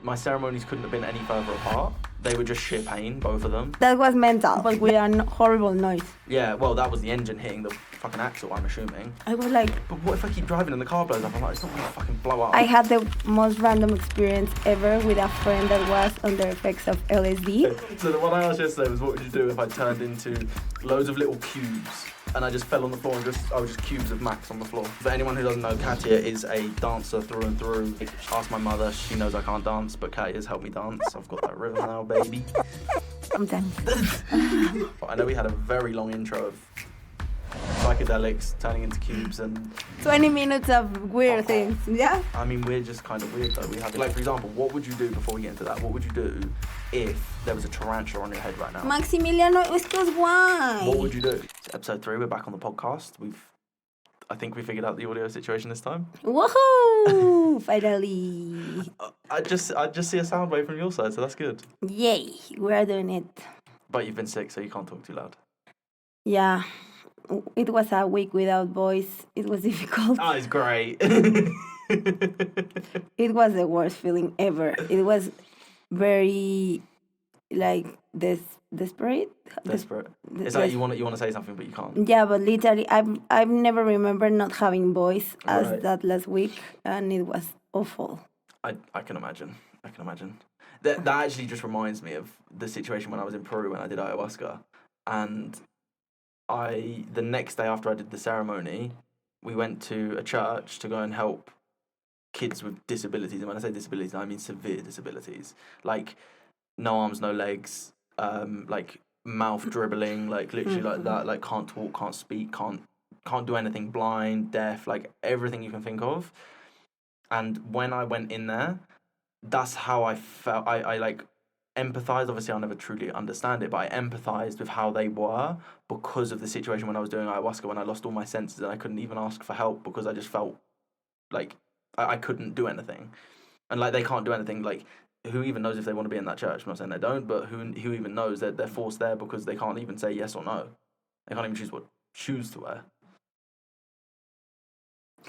My ceremonies couldn't have been any further apart. They were just sheer pain, both of them. That was mental, but with a horrible noise. Yeah, well, that was the engine hitting the fucking axle, I'm assuming. I was like... But what if I keep driving and the car blows up? I'm like, it's not going to fucking blow up. I had the most random experience ever with a friend that was under effects of LSD. So the one I asked yesterday was, what would you do if I turned into loads of little cubes and I just fell on the floor and I was just cubes of Max on the floor. For anyone who doesn't know, Katia is a dancer through and through. Ask my mother, she knows I can't dance, but Katia's helped me dance. I've got that rhythm now, baby. Sometimes. I know we had a very long intro of psychedelics turning into cubes and 20 minutes of weird things, yeah? I mean, we're just kind of weird though. We have, like, for example, what would you do before we get into that? What would you do if there was a tarantula on your head right now? Maximiliano, excuse why? What would you do? It's episode 3, we're back on the podcast. I think we figured out the audio situation this time. Woohoo! Finally. I just see a sound wave from your side, so that's good. Yay, we're doing it. But you've been sick, so you can't talk too loud. Yeah. It was a week without voice. It was difficult. Oh, it's great. It was the worst feeling ever. It was very, like, desperate. It's like you want to say something, but you can't. Yeah, but literally, I've never remembered not having voice as Right. that last week, and it was awful. I can imagine. That actually just reminds me of the situation when I was in Peru when I did ayahuasca, and the next day after I did the ceremony, we went to a church to go and help kids with disabilities. And when I say disabilities, I mean severe disabilities, like no arms, no legs, like mouth dribbling, like literally like that, like can't talk, can't speak, can't do anything, blind, deaf, like everything you can think of. And when I went in there, that's how I felt. I like empathized. Obviously, I'll never truly understand it, but I empathized with how they were because of the situation when I was doing ayahuasca, when I lost all my senses and I couldn't even ask for help because I just felt like I couldn't do anything. And like they can't do anything. Like, who even knows if they want to be in that church? I'm not saying they don't, but who even knows that they're forced there because they can't even say yes or no. They can't even choose what shoes to wear.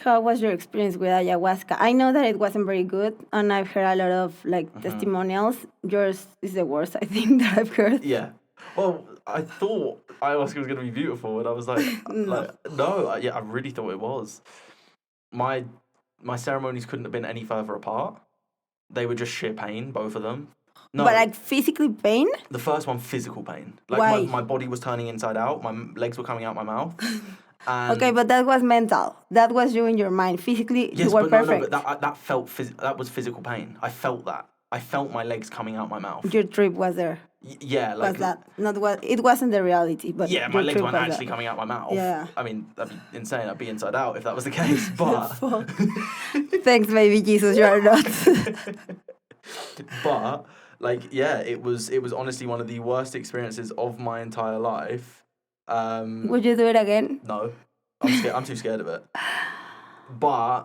How was your experience with ayahuasca? I know that it wasn't very good, and I've heard a lot of testimonials. Yours is the worst, I think, that I've heard. Yeah. Well, I thought ayahuasca was going to be beautiful, and I was like, I really thought it was. My ceremonies couldn't have been any further apart. They were just sheer pain, both of them. No, but like physically pain? The first one, physical pain. Like Why? my body was turning inside out. My legs were coming out my mouth. And okay, but that was mental. That was you in your mind. Physically, yes, you were but perfect. No, but that was physical pain. I felt that. I felt my legs coming out my mouth. Your trip was there. Yeah, like Was that not what? It wasn't the reality, but yeah, my your legs trip weren't was actually there. coming out my mouth. Yeah. I mean, that'd be insane. I'd be inside out if that was the case. But Thanks, baby Jesus, you are not. but like, yeah, it was honestly one of the worst experiences of my entire life. Would you do it again? No, I'm scared. I'm too scared of it. But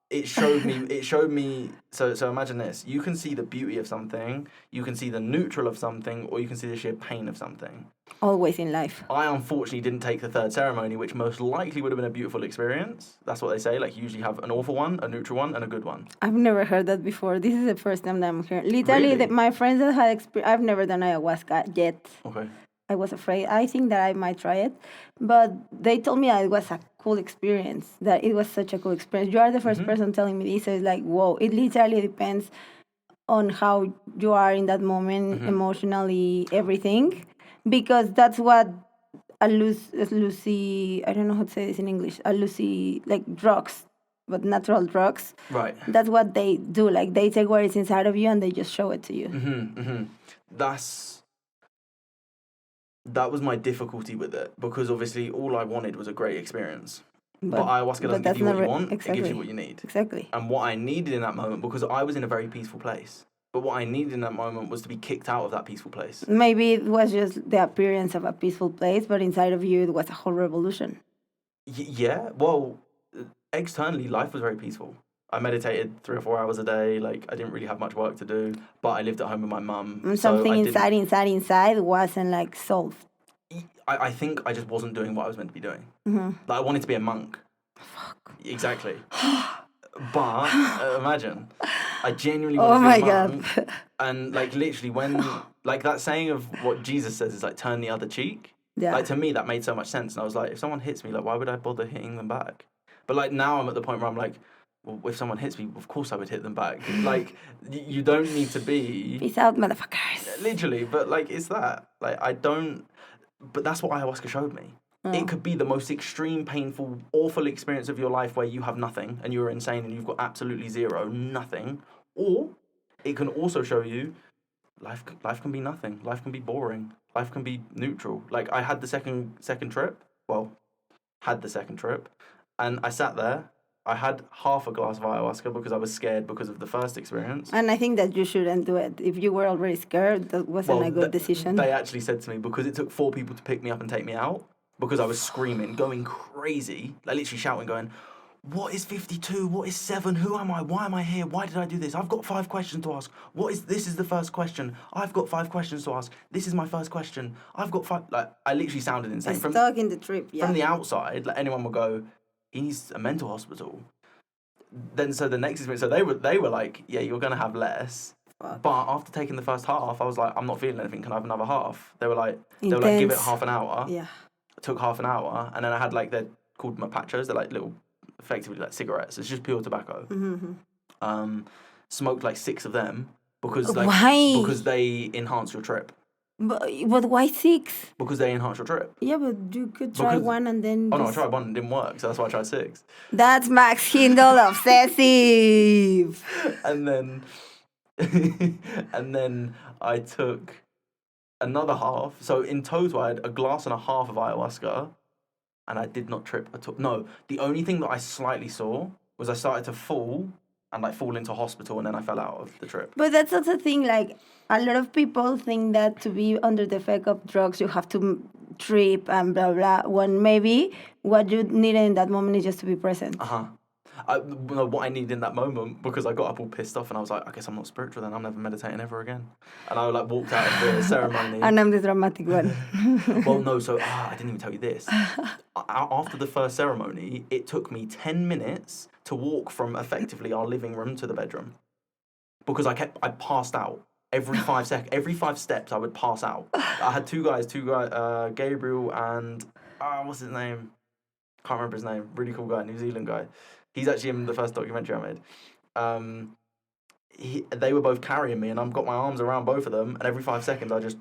it showed me. So imagine this: you can see the beauty of something, you can see the neutral of something, or you can see the sheer pain of something. Always in life. I unfortunately didn't take the third ceremony, which most likely would have been a beautiful experience. That's what they say. Like, you usually have an awful one, a neutral one, and a good one. I've never heard that before. This is the first time that I'm hearing. Literally, Really? my friends that had experience. I've never done ayahuasca yet. Okay. I was afraid. I think that I might try it, but they told me that it was a cool experience. That it was such a cool experience. You are the 1st person telling me this. So it's like, whoa! It literally depends on how you are in that moment, emotionally, everything, because that's what a Lucy. I don't know how to say this in English. A Lucy, like drugs, but natural drugs. Right. That's what they do. Like, they take what is inside of you and they just show it to you. That was my difficulty with it, because obviously all I wanted was a great experience. But ayahuasca doesn't give you what you want, exactly. it gives you what you need. Exactly. And what I needed in that moment, because I was in a very peaceful place, but what I needed in that moment was to be kicked out of that peaceful place. Maybe it was just the appearance of a peaceful place, but inside of you it was a whole revolution. Yeah, well, externally life was very peaceful. I meditated 3 or 4 hours a day. Like, I didn't really have much work to do, but I lived at home with my mum. And something inside wasn't like solved. I think I just wasn't doing what I was meant to be doing. Like, I wanted to be a monk. Fuck. Exactly. But imagine. I genuinely Oh wanted my to be a God. monk. And like literally when like that saying of what Jesus says is like turn the other cheek. Yeah. Like to me that made so much sense. And I was like, if someone hits me, like why would I bother hitting them back? But like now I'm at the point where I'm like, well, if someone hits me, of course I would hit them back. Like you don't need to be Peace out, motherfuckers. literally, but like it's that. Like I don't but that's what ayahuasca showed me. It could be the most extreme, painful, awful experience of your life where you have nothing and you're insane and you've got absolutely zero, nothing. Or it can also show you life can be nothing. Life can be boring. Life can be neutral. Like I had the second trip. Well, had the second trip, and I sat there. I had half a glass of ayahuasca because I was scared because of the first experience. And I think that you shouldn't do it. If you were already scared, that wasn't a good decision. They actually said to me, because it took 4 people to pick me up and take me out, because I was screaming, going crazy, like literally shouting, going, what is 52? What is 7? Who am I? Why am I here? Why did I do this? I've got 5 questions to ask. This is the first question. I've got 5 questions to ask. This is my first question. I've got 5. Like, I literally sounded insane. Stuck in the trip, yeah. From the outside, like anyone would go, he's a mental hospital. Then so the next experience, so they were like, yeah, you're gonna have less. Fuck. But after taking the first half, I was like, I'm not feeling anything. Can I have another half? They were like, give it half an hour. Yeah. It took half an hour, and then I had like they're called mapachos. They're like little, effectively like cigarettes. It's just pure tobacco. Mm-hmm. Smoked like 6 of them because Why? because they enhance your trip. But why 6? Because they enhance your trip. Yeah, but you could try one and then. Oh no, I tried one and it didn't work, so that's why I tried 6. That's Max Hindle obsessive. And then and then I took another half. So in total, I had a glass and a half of ayahuasca, and I did not trip at all. No, the only thing that I slightly saw was I started to fall and like fall into hospital, and then I fell out of the trip. But that's also the thing. Like a lot of people think that to be under the effect of drugs, you have to trip and blah blah. When maybe what you needed in that moment is just to be present. What I needed in that moment, because I got up all pissed off and I was like, I guess I'm not spiritual then, I'm never meditating ever again. And I like walked out of the ceremony. And I'm the dramatic one. Well, no, so I didn't even tell you this. After the first ceremony, it took me 10 minutes to walk from effectively our living room to the bedroom. Because I passed out. Every 5 every 5 steps I would pass out. I had two guys, Gabriel and, what's his name? Can't remember his name. Really cool guy, New Zealand guy. He's actually in the first documentary I made. They were both carrying me, and I've got my arms around both of them, and every 5 seconds I just...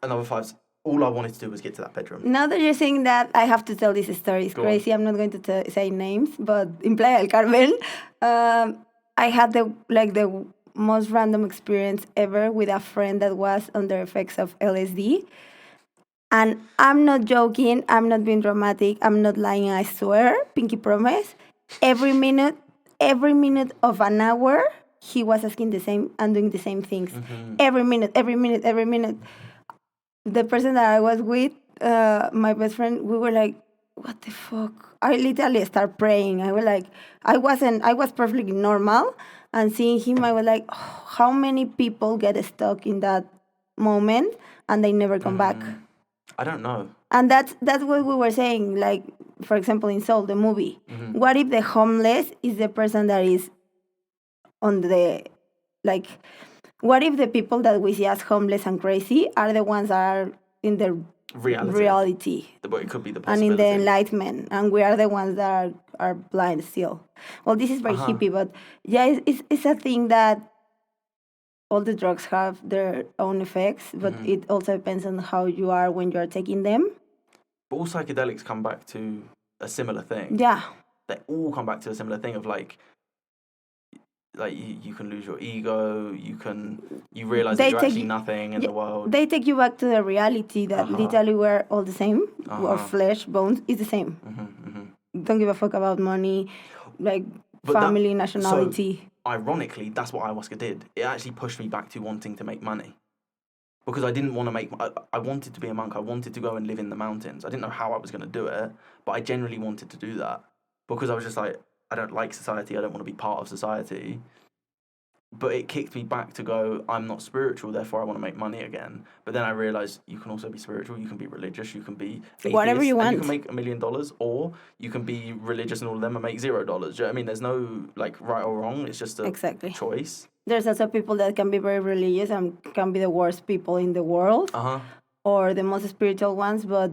Another 5... All I wanted to do was get to that bedroom. Now that you're saying that, I have to tell this story. It's crazy. I'm not going to say names, but in Playa del Carmen, I had the most random experience ever with a friend that was under effects of LSD. And I'm not joking. I'm not being dramatic. I'm not lying. I swear. Pinky promise. Every minute of an hour, he was asking the same and doing the same things. Mm-hmm. Every minute. The person that I was with, my best friend, we were like, what the fuck? I literally started praying. I was perfectly normal. And seeing him, I was like, oh, how many people get stuck in that moment and they never come back? I don't know. And that's what we were saying. Like, for example, in Soul, the movie. Mm-hmm. What if the homeless is the person that is on the, like, what if the people that we see as homeless and crazy are the ones that are in the reality? But it could be the possibility. And in the enlightenment. And we are the ones that are blind still. Well, this is very hippie, but yeah, it's a thing that all the drugs have their own effects, but it also depends on how you are when you are taking them. But all psychedelics come back to a similar thing. Yeah. They all come back to a similar thing of like you can lose your ego, you realize that you're actually nothing in the world. They take you back to the reality that literally we're all the same. Our flesh, bones is the same. Don't give a fuck about money, like family, nationality. So, ironically, that's what ayahuasca did. It actually pushed me back to wanting to make money. Because I didn't want to I wanted to be a monk. I wanted to go and live in the mountains. I didn't know how I was going to do it, but I genuinely wanted to do that. Because I was just like, I don't like society. I don't want to be part of society. but it kicked me back to go, I'm not spiritual, therefore I want to make money again. But then I realized you can also be spiritual, you can be religious, you can be atheist, Whatever you want. and you can make $1 million, or you can be religious and all of them and make $0. Do you know what I mean? There's no like right or wrong. It's just a Exactly. choice. There's also people that can be very religious and can be the worst people in the world, or the most spiritual ones, but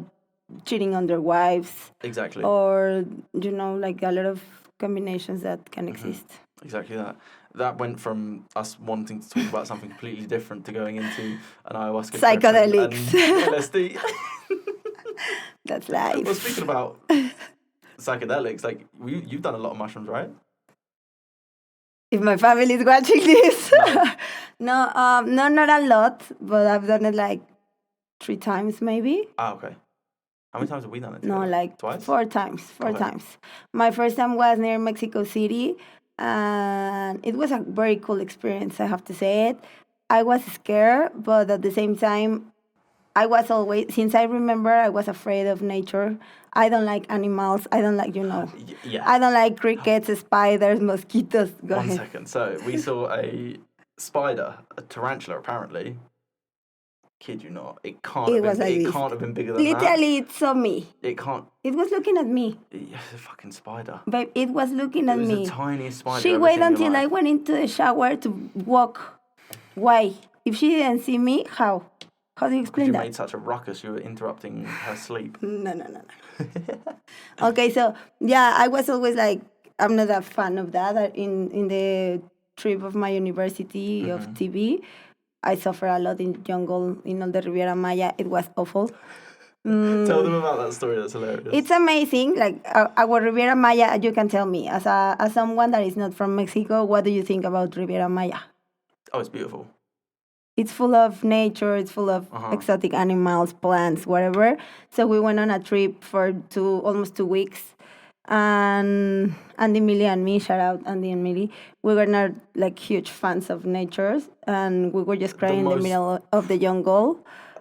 cheating on their wives. Exactly. Or, you know, like a lot of combinations that can exist. Exactly that. That went from us wanting to talk about something completely different to going into an ayahuasca Psychedelics. and LSD. That's life. Well, speaking about psychedelics, like you've done a lot of mushrooms, right? If my family is watching this, no, not a lot, but I've done it like 3 times maybe. Ah, okay. How many times have we done it? No, together? like Twice? 4 times. 4 times. My first time was near Mexico City, and it was a very cool experience, I have to say it. I was scared, but at the same time, I was always, since I remember, I was afraid of nature. I don't like animals. I don't like, I don't like crickets, spiders, mosquitoes. Go One ahead. second. So we saw a spider, a tarantula, apparently. Kid you not. It can't have been bigger than Literally, it saw me. It can't. It was looking at me. It's a fucking spider. Babe, it was looking at me. It was the tiniest spider. She waited until I went into the shower to walk. Why? If she didn't see me, how? How do you explain that? You made such a ruckus, you were interrupting her sleep. No. Okay, so yeah, I was always like, I'm not a fan of that. In the trip of my university of TV, I suffer a lot in jungle, in all the Riviera Maya. It was awful. Tell them about that story. That's hilarious. It's amazing. Like our Riviera Maya, you can tell me as someone that is not from Mexico, what do you think about Riviera Maya? Oh, it's beautiful. It's full of nature. It's full of exotic animals, plants, whatever. So we went on a trip for almost 2 weeks. And Andy, Millie, and me, shout out Andy and Millie, we were not like huge fans of nature, and we were just crying in the middle of the jungle.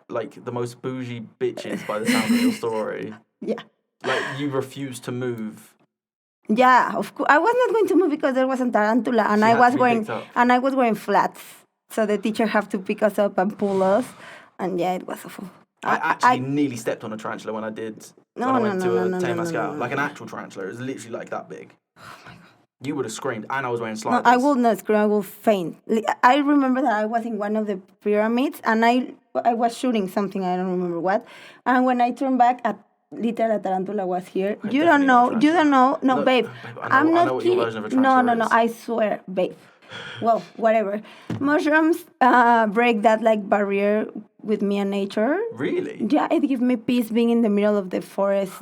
Like the most bougie bitches by the sound of your story. Yeah. Like you refused to move. Yeah, of course. I was not going to move because there was a tarantula, and I was wearing flats. So the teacher had to pick us up and pull us, and yeah, it was awful. I actually nearly stepped on a tarantula when I did. No, when I went to a Temascal. Like an actual tarantula. It was literally like that big. Oh my God. You would have screamed, and I was wearing sliders. No, I will not scream. I will faint. I remember that I was in one of the pyramids, and I was shooting something. I don't remember what. And when I turned back, literal tarantula was here. You don't know. No, babe. I'm not kidding. No. I swear, babe. Well, whatever. Mushrooms break that like barrier with me and nature. Really? Yeah, it gives me peace being in the middle of the forest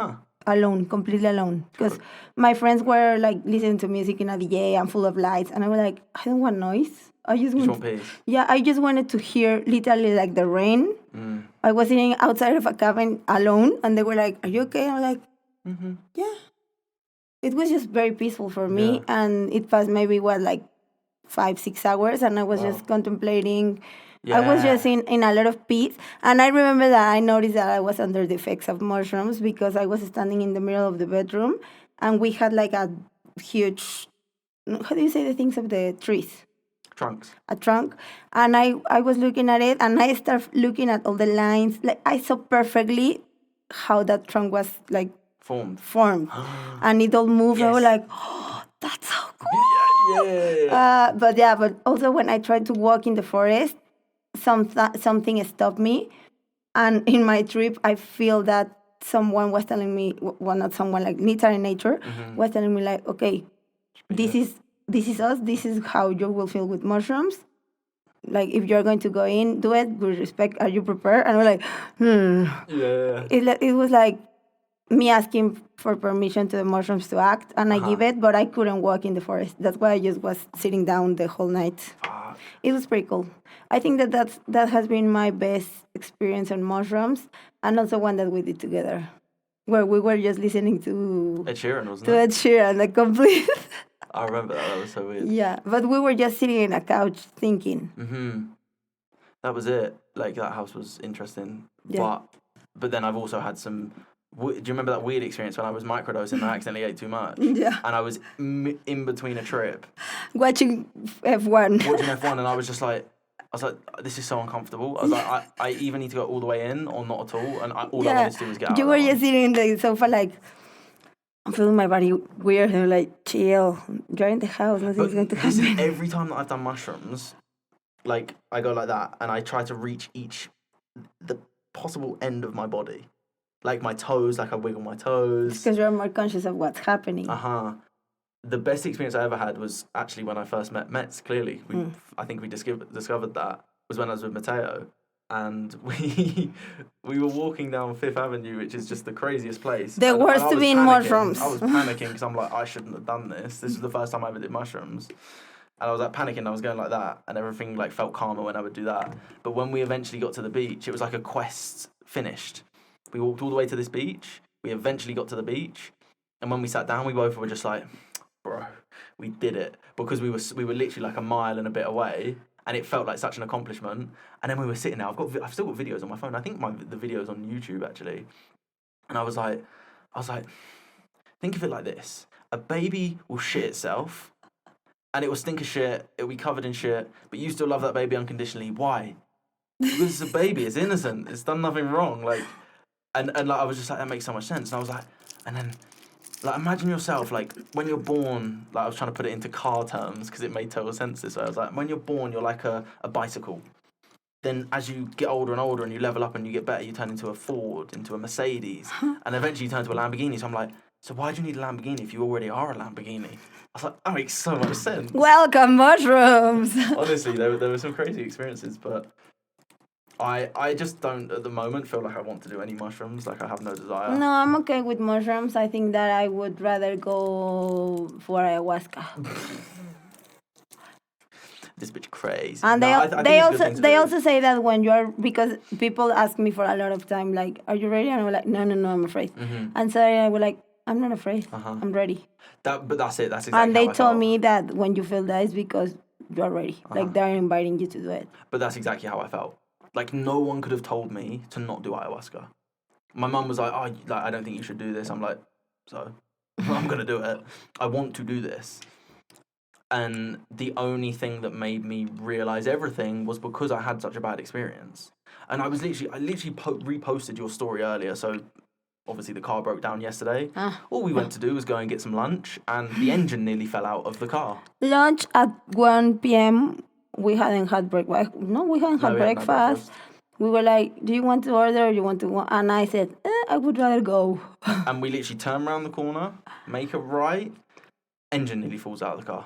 alone, completely alone. Because my friends were like listening to music in a DJ and full of lights, and I was like, I don't want noise. I just want peace. Yeah, I just wanted to hear literally like the rain. I was sitting outside of a cabin alone, and they were like, "Are you okay?" I'm like, "Yeah." It was just very peaceful for me, and it passed maybe 5-6 hours, and I was just contemplating. Yeah. I was just in a lot of peace, and I remember that I noticed that I was under the effects of mushrooms because I was standing in the middle of the bedroom, and we had like a huge, how do you say the things of the trees? Trunks. A trunk, and I was looking at it, and I started looking at all the lines. Like I saw perfectly how that trunk was like formed, and it all moved. Yes. I was like, oh, that's so cool. Yeah. But also when I tried to walk in the forest, something stopped me, and in my trip I feel that someone was telling me, well, not someone, like literally nature was telling me like, okay, this is us. This is how you will feel with mushrooms. Like if you're going to go in, do it with respect. Are you prepared? And we're like, Yeah. It was like me asking for permission to the mushrooms to act, and I give it, but I couldn't walk in the forest. That's why I just was sitting down the whole night. It was pretty cool. I think that has been my best experience on mushrooms, and also one that we did together, where we were just listening to Ed Sheeran, wasn't it? Ed Sheeran, the complete. I remember that. That was so weird. Yeah, but we were just sitting in a couch thinking. That was it. Like that house was interesting. Yeah. But then I've also had some Do you remember that weird experience when I was microdosing and I accidentally ate too much? Yeah. And I was in between a trip Watching F1. watching F1, and I was like, this is so uncomfortable. I was like, I either need to go all the way in or not at all, and all I wanted to do was get out. You of were that just sitting in the sofa like, I'm feeling my body weird, and I'm like, chill. You're in the house, nothing's going to happen. Every time that I've done mushrooms, like, I go like that, and I try to reach the possible end of my body. Like my toes, like I wiggle my toes. Because you're more conscious of what's happening. The best experience I ever had was actually when I first met Metz, clearly. I think we discovered that was when I was with Matteo. And we were walking down Fifth Avenue, which is just the craziest place. The worst to be in mushrooms. I was panicking because I'm like, I shouldn't have done this. This was the first time I ever did mushrooms. And I was like panicking, I was going like that. And everything like felt calmer when I would do that. But when we eventually got to the beach, it was like a quest finished. We walked all the way to this beach. We eventually got to the beach. And when we sat down, we both were just like, bro, we did it. Because we were literally like a mile and a bit away. And it felt like such an accomplishment. And then we were sitting there. I've still got videos on my phone. I think the video's on YouTube, actually. And I was like, think of it like this. A baby will shit itself. And it will stink of shit. It will be covered in shit. But you still love that baby unconditionally. Why? Because it's a baby. It's innocent. It's done nothing wrong. Like... And like I was just like, that makes so much sense. And I was like, and then, like, imagine yourself, like, when you're born, like, I was trying to put it into car terms because it made total sense this way. I was like, when you're born, you're like a bicycle. Then as you get older and older and you level up and you get better, you turn into a Ford, into a Mercedes, and eventually you turn to a Lamborghini. So I'm like, so why do you need a Lamborghini if you already are a Lamborghini? I was like, that makes so much sense. Welcome, mushrooms. Honestly, there were some crazy experiences, but... I just don't, at the moment, feel like I want to do any mushrooms. Like, I have no desire. No, I'm okay with mushrooms. I think that I would rather go for ayahuasca. This bitch crazy. And they also say that when you're, because people ask me for a lot of time, like, are you ready? And I'm like, no, I'm afraid. Mm-hmm. And so I was like, I'm not afraid. I'm ready. But that's it. That's exactly And they how I told felt. me that when you feel that, it's because you're ready. Like, they're inviting you to do it. But that's exactly how I felt. Like, no one could have told me to not do ayahuasca. My mum was like, I don't think you should do this. I'm like, so I'm going to do it. I want to do this. And the only thing that made me realise everything was because I had such a bad experience. And I literally reposted your story earlier. So obviously the car broke down yesterday. All we went to do was go and get some lunch, and the engine nearly fell out of the car. Lunch at 1 p.m. We hadn't had breakfast. No, we hadn't had breakfast. We were like, do you want to order or you want to... And I said, I would rather go. And we literally turn around the corner, make a right, engine nearly falls out of the car.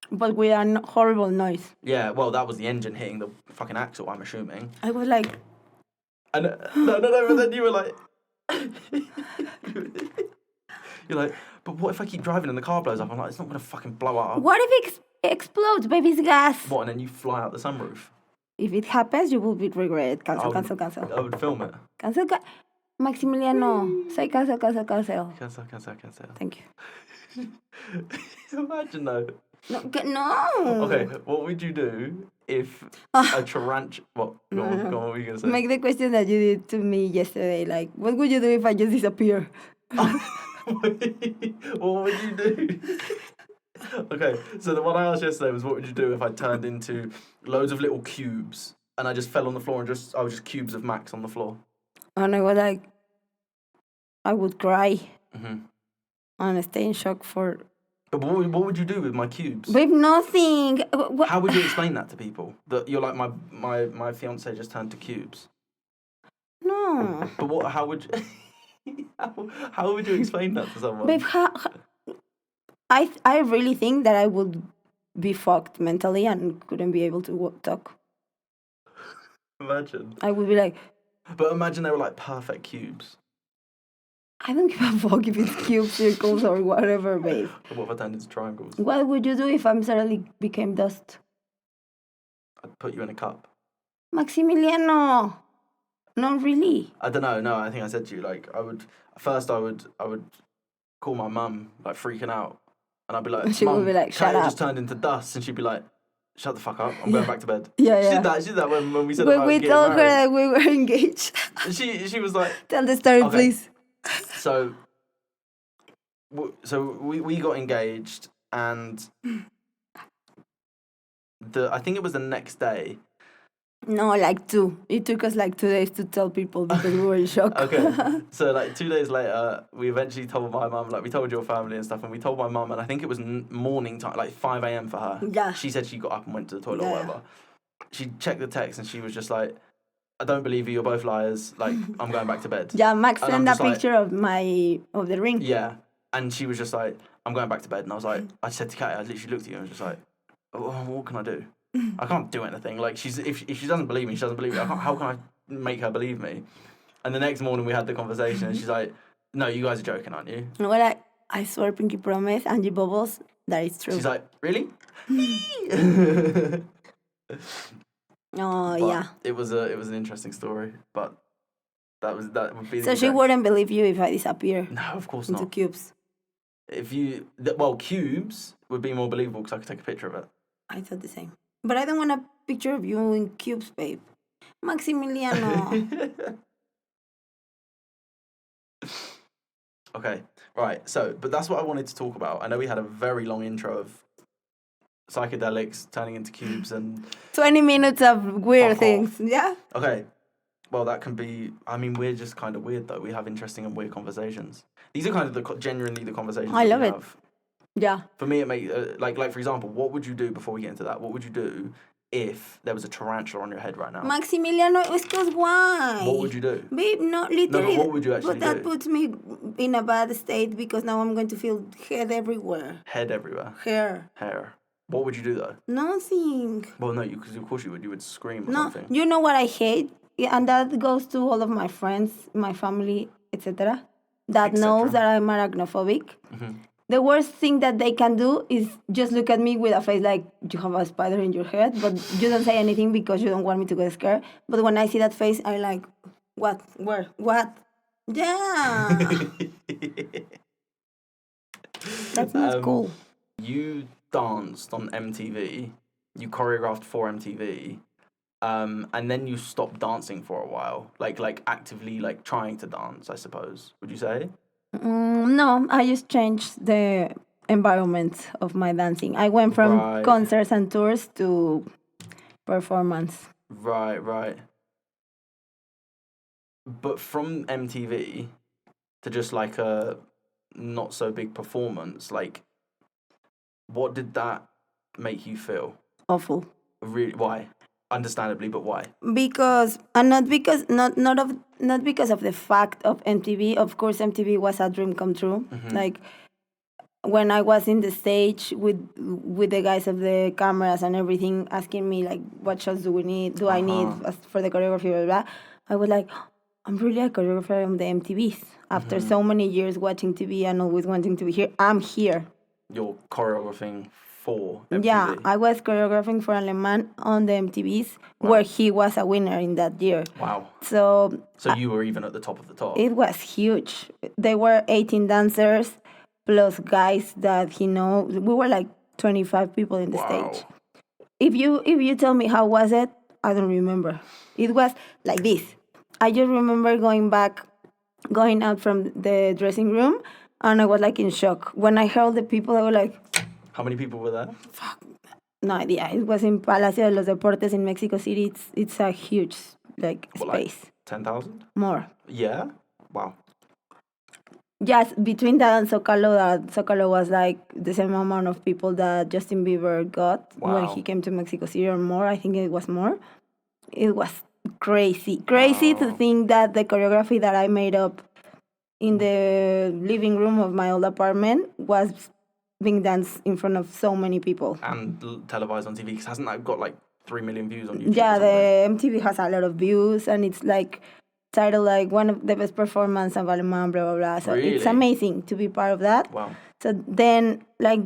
But with a horrible noise. Yeah, well, that was the engine hitting the fucking axle, I'm assuming. I was like... And no, but then you were like... You're like, but what if I keep driving and the car blows up? I'm like, it's not going to fucking blow up. What if it explodes, baby? It's gas. What, and then you fly out the sunroof? If it happens, you will be regretted. Cancel. I would film it. Cancel. Maximiliano, say cancel. Cancel. Thank you. Imagine though. No. Okay, what would you do if a tarantula... What? Go on, what were you going to say? Make the question that you did to me yesterday. Like, what would you do if I just disappear? What would you do? Okay, so the one I asked yesterday was, what would you do if I turned into loads of little cubes and I just fell on the floor and I was just cubes of Max on the floor? And I was like, I would cry and stay in shock for... But what would you do with my cubes? With nothing. How would you explain that to people? That you're like, my fiance just turned to cubes? No. But how would you... how would you explain that to someone? Babe, I really think that I would be fucked mentally and couldn't be able to talk. Imagine. I would be like... But imagine they were like perfect cubes. I don't give a fuck if it's cubes, circles, or whatever, babe. What if I turned into triangles? What would you do if I suddenly became dust? I'd put you in a cup. Maximiliano! Not really. I don't know. No, I think I said to you, like, I would call my mum, like, freaking out. And I'd be like, she would be like, shut up. Just turned into dust. And she'd be like, shut the fuck up. I'm going back to bed. Yeah. She did that when we said when about we getting told her married. that we were engaged. She was like... Tell the story, please. So we got engaged, and I think it was the next day. No, like 2. It took us like 2 days to tell people because we were in shock. Okay, so like 2 days later, we eventually told my mum, like we told your family and stuff, and we told my mum, and I think it was morning time, like 5 a.m. for her. Yeah. She said she got up and went to the toilet or Yeah. whatever. She checked the text and she was just like, I don't believe you, you're both liars, like, I'm going back to bed. Yeah, Max And sent I'm a just like- picture of the ring. Yeah, and she was just like, I'm going back to bed, and I was like, I said to Kat, I literally looked at you and was just like, oh, what can I do? I can't do anything. Like, if she doesn't believe me, she doesn't believe me. How can I make her believe me? And the next morning we had the conversation, and she's like, no, you guys are joking, aren't you? Well, I swear, Pinky promise, Angie Bubbles, that is true. She's like, really? Oh, But yeah. It was an interesting story, but that would be. So she wouldn't believe you if I disappear No, of course into not. cubes. Cubes would be more believable because I could take a picture of it. I thought the same. But I don't want a picture of you in cubes, babe. Maximiliano. Okay, right. So, but that's what I wanted to talk about. I know we had a very long intro of psychedelics turning into cubes and 20 minutes of weird Fuck things. off. Yeah? okay. Well, that can be. I mean, we're just kind of weird though. We have interesting and weird conversations. These are kind of genuinely the conversations I that love we it. have. Yeah. For me, it makes like for example, what would you do before we get into that? What would you do if there was a tarantula on your head right now? Maximiliano, es que why? What would you do? Babe, no, No, literally. but what would you actually But that do? puts me in a bad state because now I'm going to feel head everywhere. Head everywhere, Hair. hair. What would you do though? Nothing. Well, no, because of course you would. You would scream or No, something. you know what I hate? Yeah, and that goes to all of my friends, my family, etc. That knows that I'm arachnophobic. Mm-hmm. The worst thing that they can do is just look at me with a face like, you have a spider in your head, but you don't say anything because you don't want me to get scared. But when I see that face, I'm like, what? Where? What? Yeah. That's not cool. You danced on MTV. You choreographed for MTV. And then you stopped dancing for a while, like actively like trying to dance, I suppose. Would you say? No, I just changed the environment of my dancing. I went from Right. concerts and tours to performance. Right. But from MTV to just like a not so big performance, like what did that make you feel? Awful. Really? Why? Understandably, but why? Because and not because not because of the fact of MTV. Of course, MTV was a dream come true. Mm-hmm. Like when I was in the stage with the guys of the cameras and everything, asking me like, what shots do we need? Do I need for the choreography? Blah, blah, blah. I was like, I'm really a choreographer on the MTVs. After so many years watching TV and always wanting to be here, I'm here. You're choreographing for MTV. Yeah, I was choreographing for Aleman on the MTVs where he was a winner in that year. Wow. So You were even at the top of the top. it was huge. There were 18 dancers plus guys that he know. We were like 25 people in the stage. If you tell me how was it, I don't remember. It was like this. I just remember going out from the dressing room, and I was like in shock. When I heard the people, I was like, How many people were there? no idea. It was in Palacio de los Deportes in Mexico City. It's a huge space. 10,000? More. Yeah? Wow. Yes, between that and Zocalo was like the same amount of people that Justin Bieber got when he came to Mexico City, or more. I think it was more. It was crazy to think that the choreography that I made up in the living room of my old apartment was being danced in front of so many people. And televised on TV, because hasn't that got like 3 million views on YouTube? Yeah, the MTV has a lot of views, and it's like titled like one of the best performance of Aleman, blah, blah, blah. So it's amazing to be part of that. Wow. So then, like,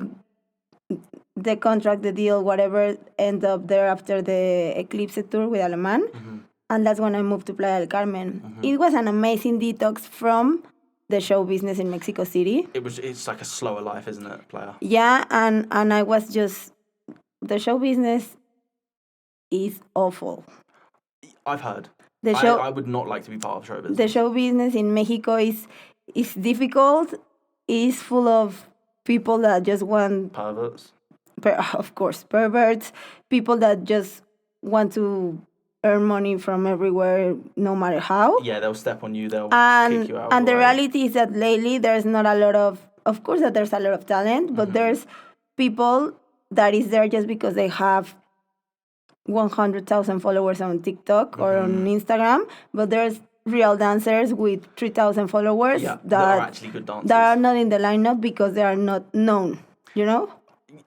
the contract, the deal, whatever, end up there after the Eclipse tour with Aleman. Mm-hmm. And that's when I moved to Playa del Carmen. Mm-hmm. It was an amazing detox from the show business in Mexico City. It's like a slower life, isn't it, Playa? Yeah, and I was just, the show business is awful. I've heard. I would not like to be part of show business. The show business in Mexico is it's difficult. It's full of people that just want, Perverts. of course, perverts, people that just want to earn money from everywhere, no matter how. Yeah, they'll step on you. They'll kick you out. And of the way. reality is that lately there's not a lot of course that there's a lot of talent, but there's people that is there just because they have 100,000 followers on TikTok or on Instagram, but there's real dancers with 3,000 followers that are actually good dancers. that are not in the lineup because they are not known, you know?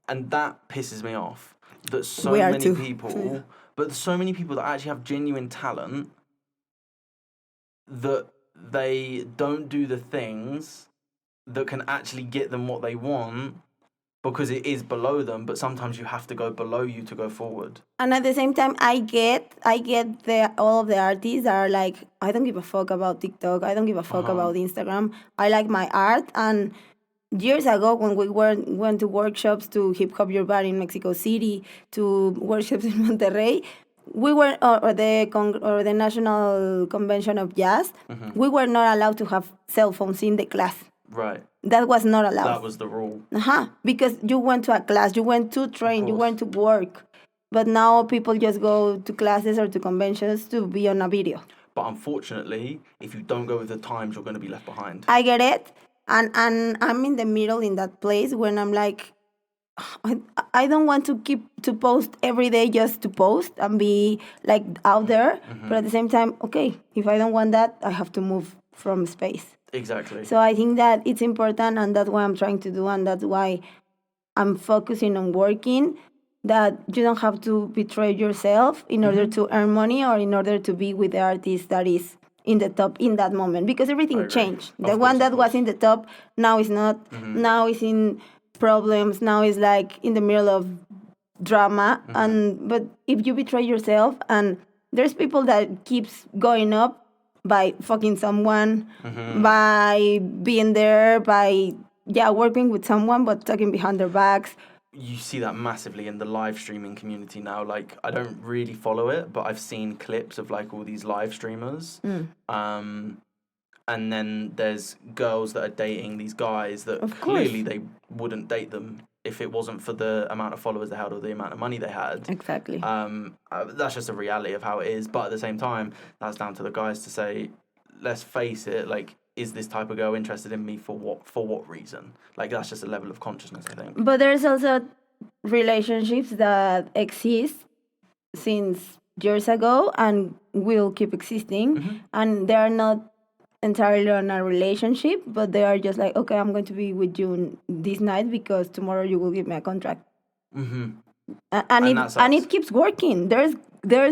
And that pisses me off. That so We are many too. people, but so many people that actually have genuine talent, that they don't do the things that can actually get them what they want because it is below them, but sometimes you have to go below you to go forward. And at the same time, I get all of the artists that are like, I don't give a fuck about TikTok. I don't give a fuck about Instagram. I like my art. And years ago, when we went to workshops to Hip Hop Your Body in Mexico City, to workshops in Monterrey, we were or the National Convention of Jazz, we were not allowed to have cell phones in the class. Right. That was not allowed. That was the rule. Because you went to a class, you went to train, you went to work. But now people just go to classes or to conventions to be on a video. But unfortunately, if you don't go with the times, you're going to be left behind. I get it. And I'm in the middle in that place when I'm like, I don't want to keep to post every day just to post and be like out there. But at the same time, okay, if I don't want that, I have to move from space. Exactly. So I think that it's important, and that's what I'm trying to do, and that's why I'm focusing on working, that you don't have to betray yourself in order to earn money or in order to be with the artist that is in the top in that moment, because everything changed. The one that was in the top now is not. Now is in problems. Now is like in the middle of drama. But if you betray yourself, and there's people that keeps going up by fucking someone, by being there, by working with someone but talking behind their backs. You see that massively in the live streaming community now. Like, I don't really follow it, but I've seen clips of like all these live streamers. And then there's girls that are dating these guys that clearly they wouldn't date them if it wasn't for the amount of followers they had or the amount of money they had. Exactly. That's just a reality of how it is. But at the same time, that's down to the guys to say, let's face it, like, is this type of girl interested in me for what reason? Like, that's just a level of consciousness, I think. But there's also relationships that exist since years ago and will keep existing, and they are not entirely on a relationship, but they are just like, okay, I'm going to be with you this night because tomorrow you will give me a contract. And it keeps working. There's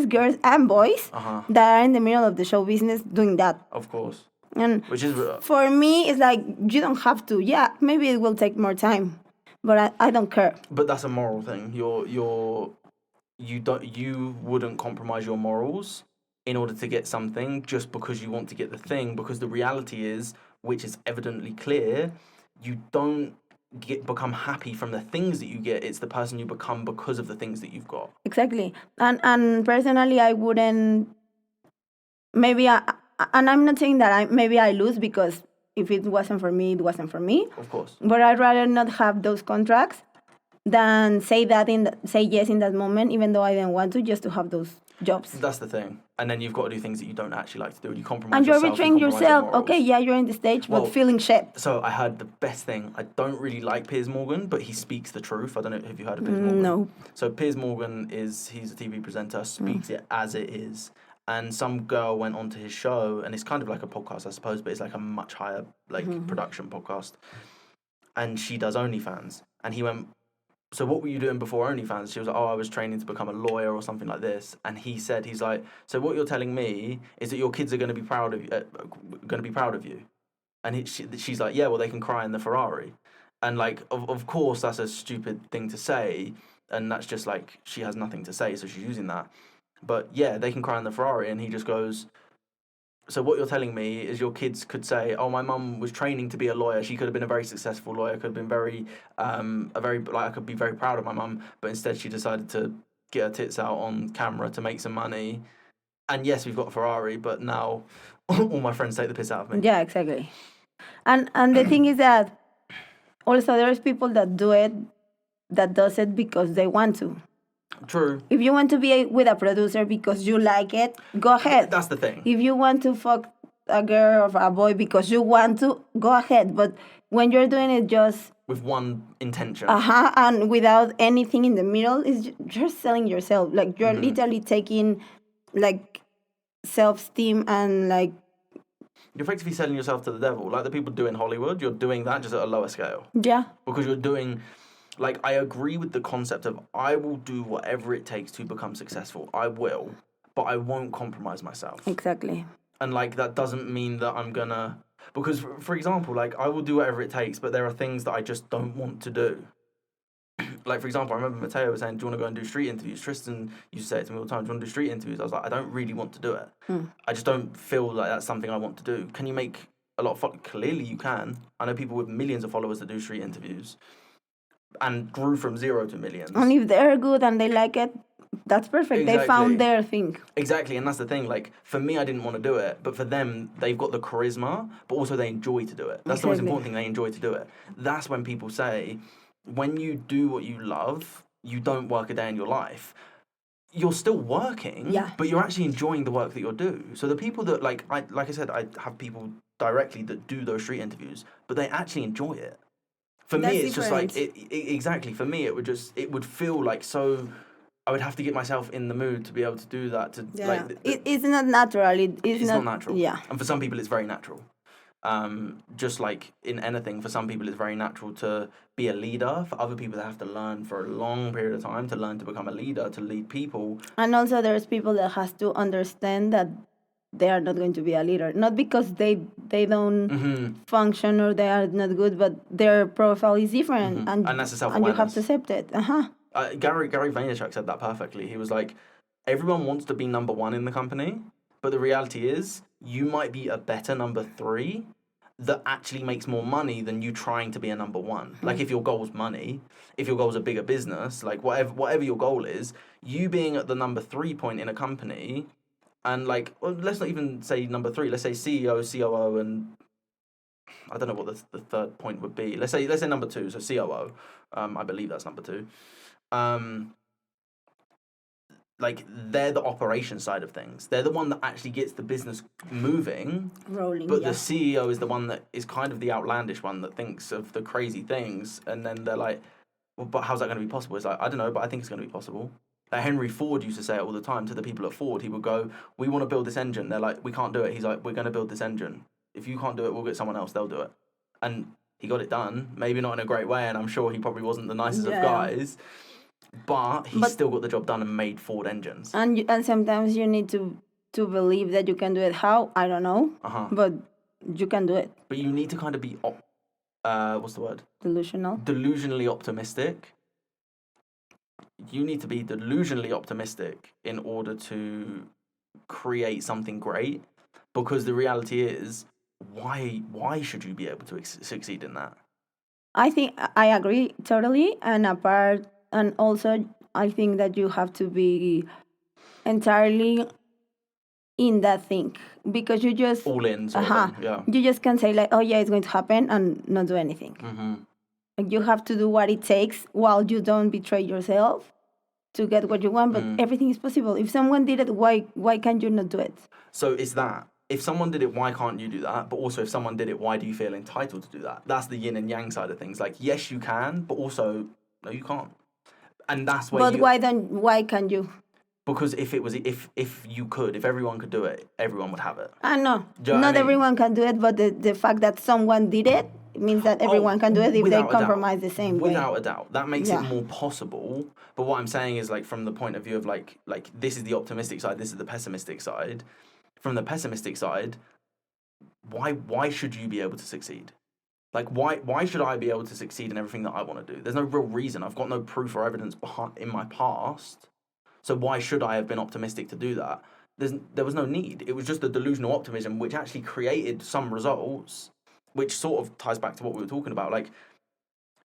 girls and boys that are in the middle of the show business doing that. Of course. And which is for me, it's like, you don't have to. Yeah, maybe it will take more time, but I don't care. But that's a moral thing. You wouldn't compromise your morals in order to get something just because you want to get the thing, because the reality is, which is evidently clear, you don't become happy from the things that you get. It's the person you become because of the things that you've got. Exactly. And personally, I wouldn't, and I'm not saying that I lose, because if it wasn't for me, it wasn't for me. Of course. But I'd rather not have those contracts than say yes in that moment, even though I didn't want to, just to have those jobs. That's the thing. And then you've got to do things that you don't actually like to do, and you compromise and yourself. And you're betraying yourself. Okay, yeah, you're in the stage, but feeling shit. So I heard the best thing. I don't really like Piers Morgan, but he speaks the truth. I don't know, have you heard of Piers Morgan? No. So Piers Morgan he's a TV presenter, speaks it as it is. And some girl went onto his show, and it's kind of like a podcast, I suppose, but it's like a much higher production podcast. And she does OnlyFans. And he went, so what were you doing before OnlyFans? She was like, I was training to become a lawyer or something like this. And he said, he's like, so what you're telling me is that your kids are going to be proud of you, And she's like, yeah, well, they can cry in the Ferrari. And like, of course, that's a stupid thing to say. And that's just like, she has nothing to say, so she's using that. But yeah, they can cry in the Ferrari. And he just goes, so what you're telling me is your kids could say, oh, my mum was training to be a lawyer. She could have been a very successful lawyer, could have been I could be very proud of my mum. But instead she decided to get her tits out on camera to make some money. And yes, we've got a Ferrari, but now all my friends take the piss out of me. Yeah, exactly. And the thing is that also there's people that does it because they want to. True. If you want to be with a producer because you like it, go ahead. That's the thing. If you want to fuck a girl or a boy because you want to, go ahead. But when you're doing it just With one intention. and without anything in the middle, you're selling yourself. Like you're literally taking like self-esteem and like You're effectively selling yourself to the devil. Like the people do in Hollywood, you're doing that just at a lower scale. yeah. Because you're doing, like, I agree with the concept of I will do whatever it takes to become successful. I will, but I won't compromise myself. Exactly. And, like, that doesn't mean that I'm gonna, because, for example, like, I will do whatever it takes, but there are things that I just don't want to do. Like, for example, I remember Mateo was saying, do you want to go and do street interviews? Tristan used to say it to me all the time, do you want to do street interviews? I was like, I don't really want to do it. I just don't feel like that's something I want to do. Can you make a lot of Clearly you can. I know people with millions of followers that do street interviews and grew from 0 to millions. And if they're good and they like it, that's perfect. Exactly. They found their thing. Exactly, and that's the thing. Like, for me, I didn't want to do it, but for them, they've got the charisma, but also they enjoy to do it. That's the most important thing, they enjoy to do it. That's when people say, when you do what you love, you don't work a day in your life. You're still working, but you're actually enjoying the work that you're doing. So the people that, like I said, I have people directly that do those street interviews, but they actually enjoy it. For me, it's different. just like, exactly, for me, it would feel like so... I would have to get myself in the mood to be able to do that. It's not natural. It's not natural. Yeah. And for some people, it's very natural. Just like in anything, for some people, it's very natural to be a leader. For other people, they have to learn for a long period of time to learn to become a leader, to lead people. And also, there's people that has to understand that they are not going to be a leader, not because they don't function or they are not good, but their profile is different, and that's a self-awareness. And you have to accept it. Gary Vaynerchuk said that perfectly. He was like, everyone wants to be number one in the company, but the reality is you might be a better number 3 that actually makes more money than you trying to be a number 1. Like, if your goal's money, if your goal's a bigger business, like whatever your goal is, you being at the number 3 point in a company, and like, well, let's not even say number 3, let's say CEO, COO, and I don't know what the third point would be. Let's say number 2, so COO. I believe that's number 2. Like, they're the operation side of things. They're the one that actually gets the business moving. Rolling, but the CEO is the one that is kind of the outlandish one that thinks of the crazy things. And then they're like, well, but how's that going to be possible? It's like, I don't know, but I think it's going to be possible. Like, Henry Ford used to say it all the time to the people at Ford. He would go, we want to build this engine. They're like, we can't do it. He's like, we're going to build this engine. If you can't do it, we'll get someone else. They'll do it. And he got it done. Maybe not in a great way. And I'm sure he probably wasn't the nicest of guys. But he still got the job done and made Ford engines. And sometimes you need to believe that you can do it. How? I don't know. But you can do it. But you need to kind of be, what's the word? Delusional. Delusionally optimistic. You need to be delusionally optimistic in order to create something great. Because the reality is, why should you be able to succeed in that? I think I agree totally. And also, I think that you have to be entirely in that thing, because you just all in. You just can say like, oh yeah, it's going to happen, and not do anything. Like, you have to do what it takes while you don't betray yourself to get what you want. But everything is possible. If someone did it, why can't you not do it? So it's that. If someone did it, why can't you do that? But also, if someone did it, why do you feel entitled to do that? That's the yin and yang side of things. Like, yes, you can, but also, no, you can't. And that's where. But why can't you? Because if everyone could do it, everyone would have it. I know. Not everyone can do it, but the fact that someone did it means that everyone can do it if they compromise the same way. Without a doubt. That makes it more possible. But what I'm saying is, like, from the point of view of like this is the optimistic side, this is the pessimistic side. From the pessimistic side, why should you be able to succeed? Like, why should I be able to succeed in everything that I want to do? There's no real reason. I've got no proof or evidence in my past. So why should I have been optimistic to do that? There was no need. It was just the delusional optimism which actually created some results, which sort of ties back to what we were talking about. Like,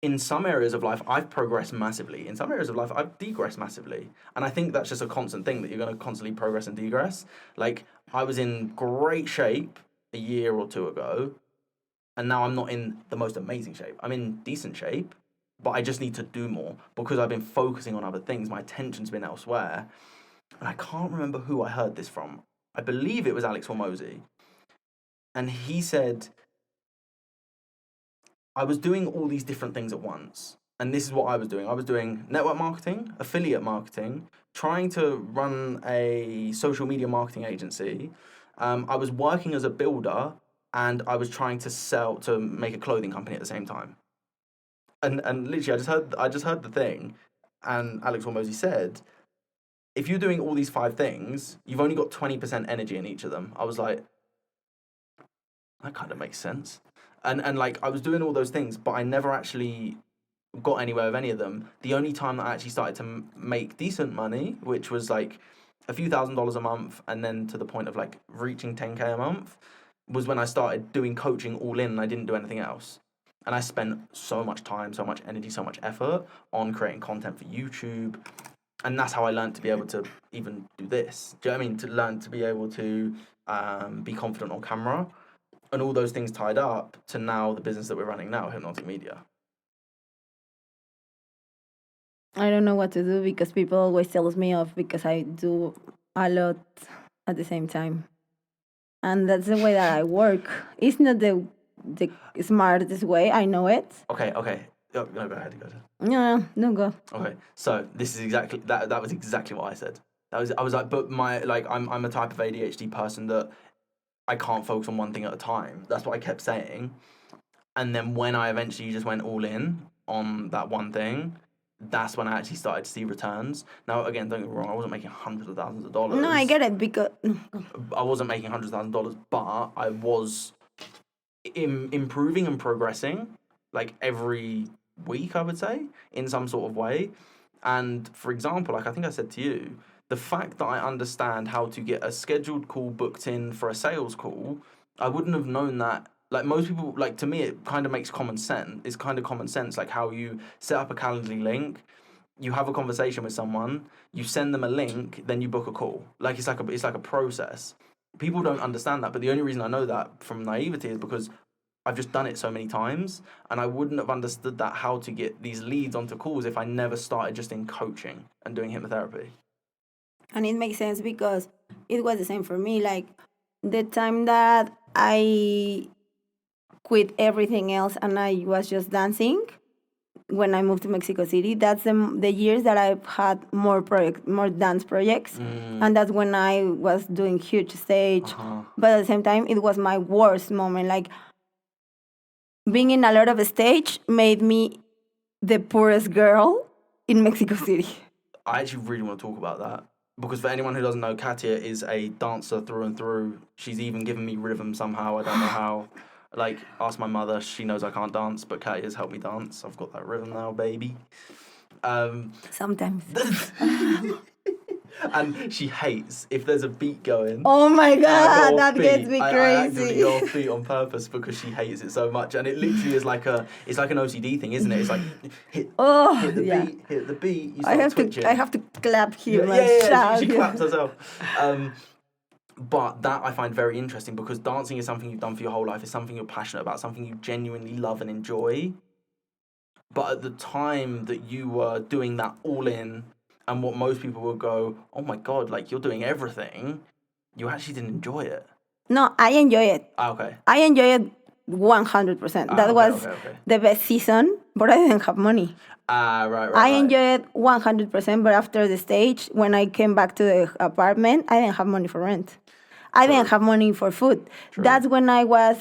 in some areas of life, I've progressed massively. In some areas of life, I've degressed massively. And I think that's just a constant thing, that you're going to constantly progress and degress. Like, I was in great shape a year or 2 ago, And now I'm not in the most amazing shape. I'm in decent shape, but I just need to do more because I've been focusing on other things. My attention's been elsewhere. And I can't remember who I heard this from. I believe it was Alex Hormozy. And he said, I was doing all these different things at once. And this is what I was doing. I was doing network marketing, affiliate marketing, trying to run a social media marketing agency. I was working as a builder, and I was trying to make a clothing company at the same time. And literally, I just heard the thing, and Alex Hormozy said, if you're doing all these 5 things, you've only got 20% energy in each of them. I was like, that kind of makes sense. And like, I was doing all those things, but I never actually got anywhere with any of them. The only time that I actually started to make decent money, which was like a few $1,000s a month, and then to the point of like reaching 10K a month, was when I started doing coaching all in and I didn't do anything else. And I spent so much time, so much energy, so much effort on creating content for YouTube. And that's how I learned to be able to even do this. Do you know what I mean? To learn to be able to be confident on camera. And all those things tied up to now the business that we're running now, Hypnotic Media. I don't know what to do because people always tells me off because I do a lot at the same time. And that's the way that I work. It's not the smartest way, I know it. Okay. Oh, no, go ahead. No, go. Okay, so this is exactly that was exactly what I said. I was like, but I'm a type of ADHD person that I can't focus on one thing at a time. That's what I kept saying. And then when I eventually just went all in on that one thing, that's when I actually started to see returns. Now, again, don't get me wrong, I wasn't making hundreds of thousands of dollars. No, I get it because I wasn't making hundreds of thousands of dollars, but I was improving and progressing like every week, I would say, in some sort of way. And for example, like I think I said to you, the fact that I understand how to get a scheduled call booked in for a sales call, I wouldn't have known that. Like most people, like to me, it kind of makes common sense. It's kind of common sense, like how you set up a Calendly link, you have a conversation with someone, you send them a link, then you book a call. Like it's like a process. People don't understand that, but the only reason I know that from naivety is because I've just done it so many times, and I wouldn't have understood that how to get these leads onto calls if I never started just in coaching and doing hypnotherapy. and it makes sense because it was the same for me. Like the time that I quit everything else and I was just dancing when I moved to Mexico City, that's the years that I've had more dance projects, and that's when I was doing huge stage. But at the same time, it was my worst moment. Like being in a lot of stage made me the poorest girl in Mexico City. I actually really want to talk about that. Because for anyone who doesn't know, Katia is a dancer through and through. She's even given me rhythm somehow. I don't know how. Like, ask my mother. She knows I can't dance, but Katia's helped me dance. I've got that rhythm now, baby. Sometimes. And she hates if there's a beat going. Oh my God, that gets me crazy. I actively go off beat on purpose because she hates it so much. And it literally is like it's like an OCD thing, isn't it? It's like hit the beat, you start twitching. I have to clap here. She claps herself. But that I find very interesting because dancing is something you've done for your whole life. It's something you're passionate about, something you genuinely love and enjoy. But at the time that you were doing that all in, and what most people will go, oh my God, like you're doing everything, you actually didn't enjoy it. No, I enjoy it. Okay. I enjoy it 100%. That was the best season, but I didn't have money. Right. I enjoyed it 100%, but after the stage, when I came back to the apartment, I didn't have money for rent. I didn't have money for food. True. That's when I was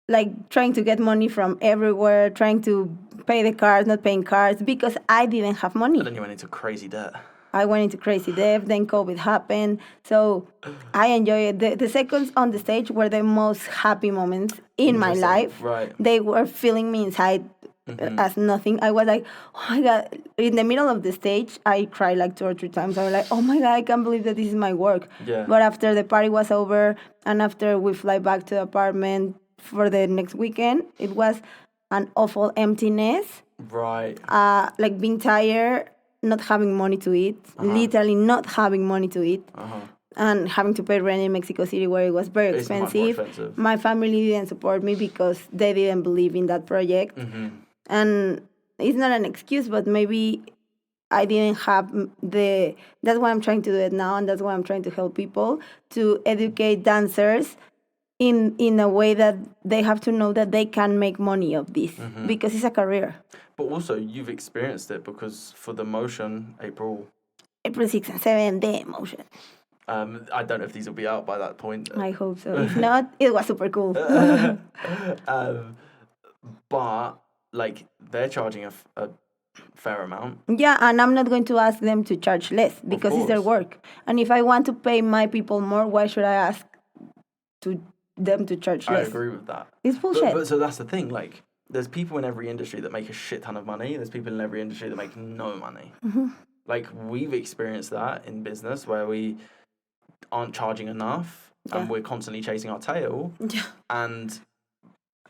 like trying to get money from everywhere, trying to pay the cars, not paying cars, because I didn't have money. And then you went into crazy debt. I went into crazy debt, then COVID happened. So I enjoyed it. The seconds on the stage were the most happy moments in my life. Right. They were feeling me inside as nothing. I was like, oh my God. In the middle of the stage, I cried like 2 or 3 times. I was like, oh my God, I can't believe that this is my work. Yeah. But after the party was over and after we fly back to the apartment for the next weekend, it was an awful emptiness. Right. Like being tired, not having money to eat, literally not having money to eat. and having to pay rent in Mexico City where it was very It's much more expensive. expensive. My family didn't support me because they didn't believe in that project. Mm-hmm. And it's not an excuse, but maybe I didn't have that's why I'm trying to do it now, and that's why I'm trying to help people to educate dancers in a way that they have to know that they can make money of this because it's a career. But also, you've experienced it because for the motion, April 6 and 7, the emotion. I don't know if these will be out by that point. I hope so. If not, it was super cool. But like they're charging a fair amount. Yeah, and I'm not going to ask them to charge less because it's their course. work. And if I want to pay my people more, why should I ask them to charge I less? agree with that. It's bullshit. But so that's the thing. Like, there's people in every industry that make a shit ton of money. There's people in every industry that make no money. Like we've experienced that in business where we aren't charging enough and we're constantly chasing our tail. Yeah. And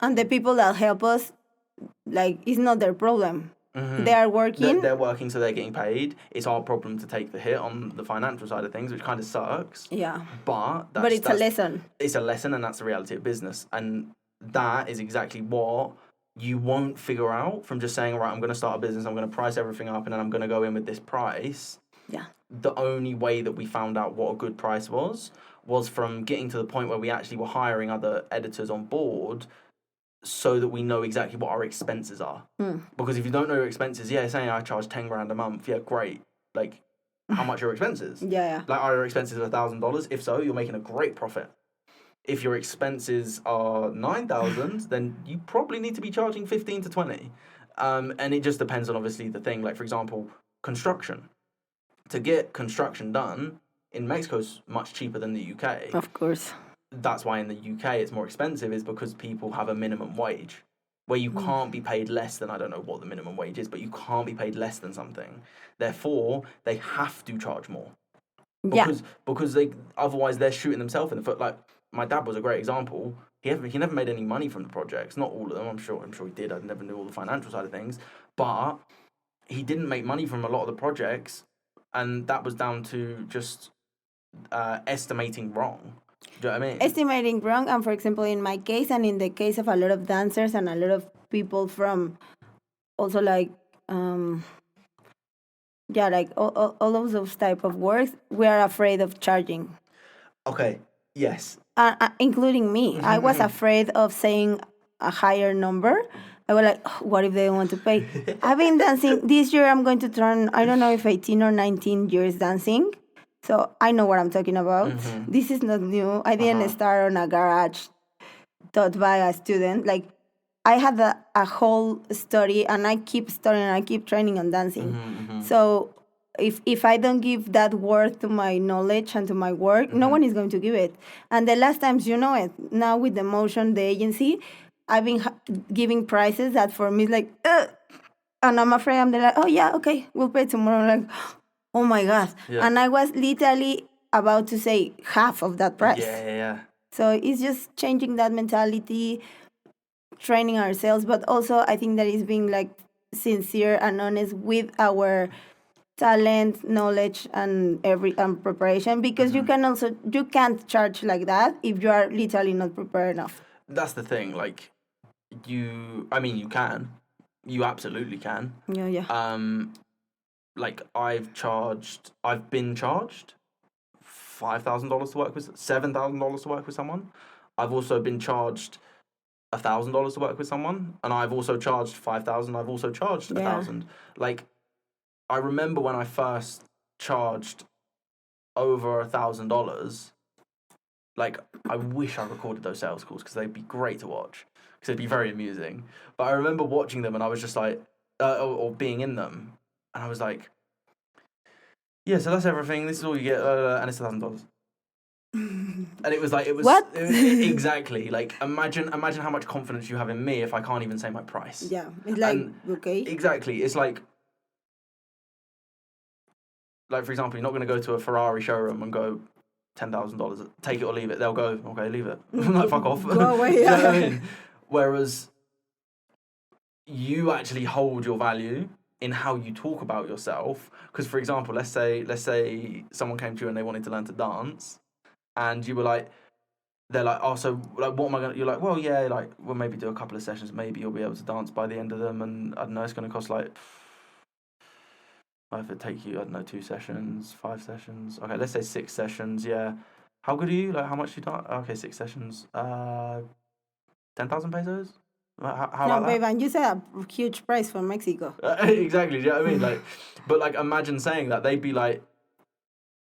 the people that help us, like, it's not their problem. They are working. They're working, so they're getting paid. It's our problem to take the hit on the financial side of things, which kind of sucks. Yeah. But It's a lesson. It's a lesson, and that's the reality of business. And that is exactly what you won't figure out from just saying, all right, I'm going to start a business, I'm going to price everything up, and then I'm going to go in with this price. Yeah. The only way that we found out what a good price was from getting to the point where we actually were hiring other editors on board so that we know exactly what our expenses are. Because if you don't know your expenses, saying I charge 10 grand a month, great. Like, how much are your expenses? Yeah. Like, are your expenses $1,000? If so, you're making a great profit. If your expenses are 9,000, then you probably need to be charging 15 to 20. And it just depends on obviously the thing. Like, for example, construction. To get construction done in Mexico is much cheaper than the UK. Of course. That's why in the UK it's more expensive, is because people have a minimum wage where you can't be paid less than, I don't know what the minimum wage is, but you can't be paid less than something. Therefore, they have to charge more. Because they otherwise they're shooting themselves in the foot. Like my dad was a great example. He never made any money from the projects. Not all of them. I'm sure he did. I never knew all the financial side of things, but he didn't make money from a lot of the projects, and that was down to just estimating wrong. Do you know what I mean? Estimating wrong, and for example, in my case, and in the case of a lot of dancers and a lot of people from also like like all of those type of works, we are afraid of charging. Okay. Yes. Including me. I was afraid of saying a higher number. I was like, oh, what if they don't want to pay? I've been dancing. This year I'm going to turn, I don't know if 18 or 19 years dancing. So I know what I'm talking about. This is not new. I didn't start on a garage taught by a student. Like, I had a whole study, and I keep studying, and I keep training on dancing. So if I don't give that worth to my knowledge and to my work, no one is going to give it. And the last times, now with the motion, the agency, I've been giving prices that for me is like, and I'm afraid I'm like, oh yeah, okay, we'll pay tomorrow. I'm like, oh my God. Yeah. And I was literally about to say half of that price. Yeah. So it's just changing that mentality, training ourselves, but also I think that is being like sincere and honest with our talent, knowledge, and preparation, because you can't charge like that if you are literally not prepared enough. That's the thing. Like, you absolutely can. Yeah. Like I've been charged $5,000 to work with, $7,000 to work with someone. I've also been charged $1,000 to work with someone, and I've also charged $5,000. I've also charged $1,000. Like, I remember when I first charged over $1,000. Like, I wish I recorded those sales calls because they'd be great to watch, because they'd be very amusing. But I remember watching them, and I was just like, or being in them, and I was like, yeah, so that's everything. This is all you get, and it's $1,000. And it was what? Exactly. Like, imagine how much confidence you have in me if I can't even say my price. Yeah, it's like, okay. Exactly. It's like, for example, you're not going to go to a Ferrari showroom and go $10,000, take it or leave it. They'll go, okay, leave it. Like, fuck off. Go away. Yeah. You know what I mean? Whereas you actually hold your value, in how you talk about yourself. Because, for example, let's say someone came to you and they wanted to learn to dance, and you were like, they're like, oh, so like, what am I gonna? You're like, well, yeah, like, we'll maybe do a couple of sessions. Maybe you'll be able to dance by the end of them, and I don't know, it's gonna cost like, if it take you, I don't know, 2 sessions, 5 sessions. Okay, let's say 6 sessions. Yeah, how good are you? Like, how much you done? Okay, 6 sessions. 10,000 pesos. How No, about babe, that? and you said a huge price for Mexico. Exactly. Do you know what I mean? Like, but like, imagine saying that they'd be like,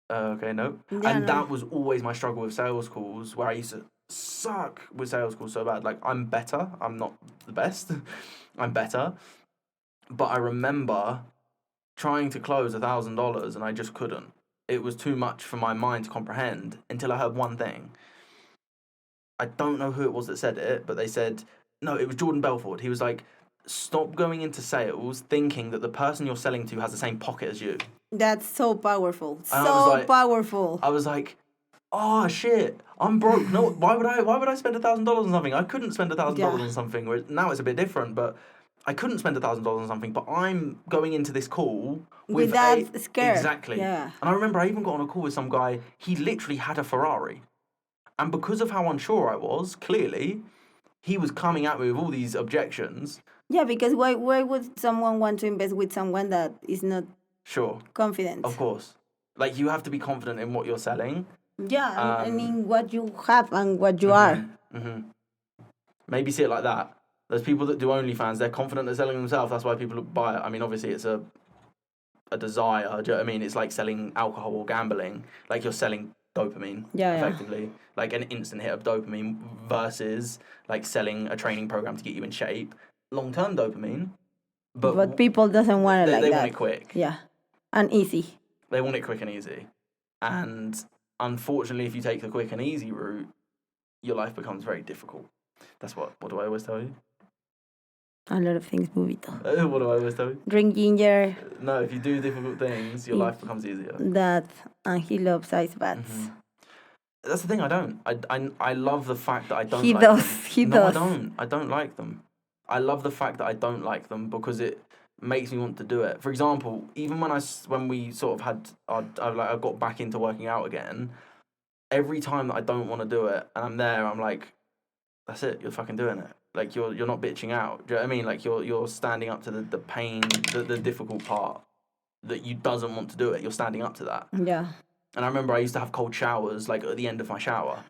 okay, no. Yeah, And no. that was always my struggle with sales calls, where I used to suck with sales calls so bad. Like, I'm better. I'm not the best. I'm better. But I remember trying to close $1,000 and I just couldn't. It was too much for my mind to comprehend until I heard one thing. I don't know who it was that said it, but they said, no, it was Jordan Belfort. He was like, stop going into sales thinking that the person you're selling to has the same pocket as you. That's so powerful. And I was So like, powerful. I was like, oh shit, I'm broke. No, why would I spend $1,000 on something? I couldn't spend $1,000 Yeah. on something. Where now it's a bit different, but I couldn't spend $1,000 on something. But I'm going into this call with that scare. exactly. Yeah. And I remember I even got on a call with some guy. He literally had a Ferrari, and because of how unsure I was, clearly, he was coming at me with all these objections. Yeah, because why would someone want to invest with someone that is not Sure, confident? of course. Like, you have to be confident in what you're selling. Yeah, and in what you have and what you are. Mm-hmm. Maybe see it like that. There's people that do OnlyFans. They're confident they're selling themselves. That's why people buy it. I mean, obviously, it's a desire. Do you know what I mean? It's like selling alcohol or gambling. Like, you're selling dopamine, effectively. Like an instant hit of dopamine versus like selling a training program to get you in shape. Long-term dopamine. But people doesn't want it like they that. want it quick. Yeah, and easy. They want it quick and easy. And unfortunately, if you take the quick and easy route, your life becomes very difficult. That's what do I always tell you? A lot of things, Bubito. What do I always tell you? Drink ginger. No, if you do difficult things, your life becomes easier. That, and he loves ice baths. Mm-hmm. That's the thing, I don't. I love the fact that I don't He like does. them. He No, does. I don't. I don't like them. I love the fact that I don't like them because it makes me want to do it. For example, even when we sort of had, I got back into working out again, every time that I don't want to do it and I'm there, I'm like, that's it, you're fucking doing it. Like, you're not bitching out. Do you know what I mean? Like, you're standing up to the pain, the difficult part that you doesn't want to do it. You're standing up to that. Yeah. And I remember I used to have cold showers, like, at the end of my shower.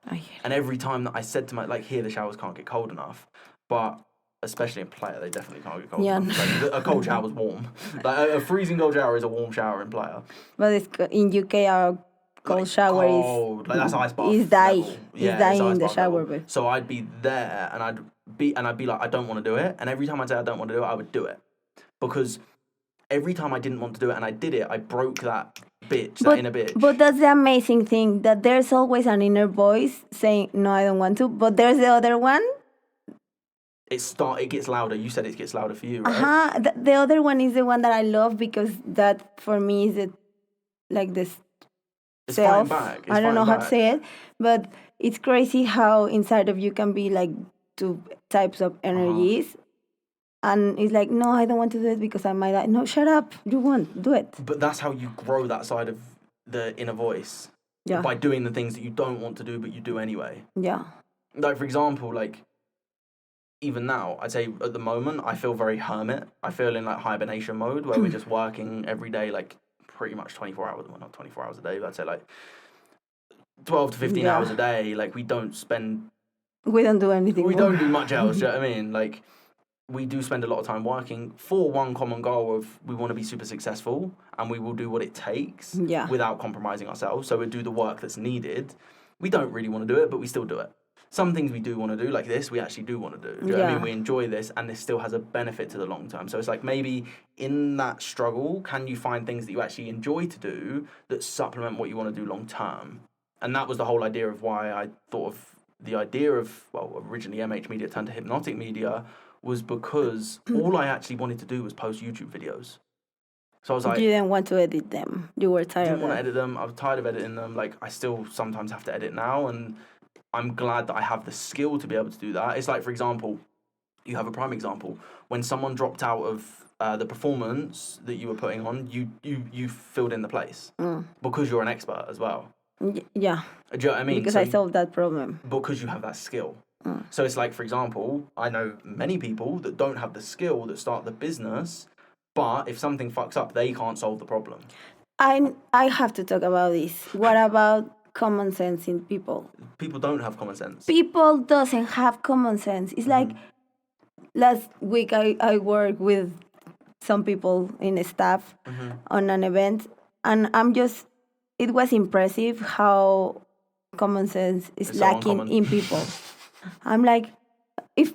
And every time that I said to here, the showers can't get cold enough. But especially in Playa, they definitely can't get cold enough. Like, a cold shower's warm. Like, a freezing cold shower is a warm shower in Playa. But it's in UK, our cold shower cold. Like, that's ice bath is dying. level. Yeah, dying in the shower. Level. So I'd be there, and I'd be like, I don't want to do it. And every time I'd say I don't want to do it, I would do it. Because every time I didn't want to do it and I did it, I broke that bitch, that inner bitch. But that's the amazing thing, that there's always an inner voice saying, no, I don't want to. But there's the other one. It gets louder. You said it gets louder for you, right? The other one is the one that I love, because that for me is this it's self. Back. I don't know how to say it, but it's crazy how inside of you can be like 2 types of energies. And it's like, no, I don't want to do it because I might die. No, shut up. You won't do it. But that's how you grow that side of the inner voice. Yeah. By doing the things that you don't want to do, but you do anyway. Yeah. Like, for example, like, even now, I'd say at the moment, I feel very hermit. I feel in like hibernation mode, where we're just working every day, like pretty much 24 hours. Well, not 24 hours a day, but I'd say like 12 to 15 hours a day. Like, we don't do anything. We don't do much else. Do you know what I mean? Like, we do spend a lot of time working for one common goal of, we want to be super successful, and we will do what it takes without compromising ourselves. So we do the work that's needed. We don't really want to do it, but we still do it. Some things we do want to do, like this, we actually do want to do. Do you know what I mean? We enjoy this, and this still has a benefit to the long term. So it's like, maybe in that struggle, can you find things that you actually enjoy to do that supplement what you want to do long term? And that was the whole idea of why I thought of the idea of, well, originally MH Media turned to Hypnotic Media, was because all I actually wanted to do was post YouTube videos. So I was like, you didn't want to edit them. You were tired. I didn't want to edit them. I was tired of editing them. Like, I still sometimes have to edit now, and I'm glad that I have the skill to be able to do that. It's like, for example, you have a prime example. When someone dropped out of the performance that you were putting on, you filled in the place because you're an expert as well. Yeah. Do you know what I mean? Because So I solved that problem. because you have that skill. So it's like, for example, I know many people that don't have the skill that start the business, but if something fucks up, they can't solve the problem. I have to talk about this. What about common sense in people? People don't have common sense. People doesn't have common sense. It's like last week I worked with some people in the staff on an event, and it was impressive how common sense is It's so lacking uncommon. in people. I'm like, if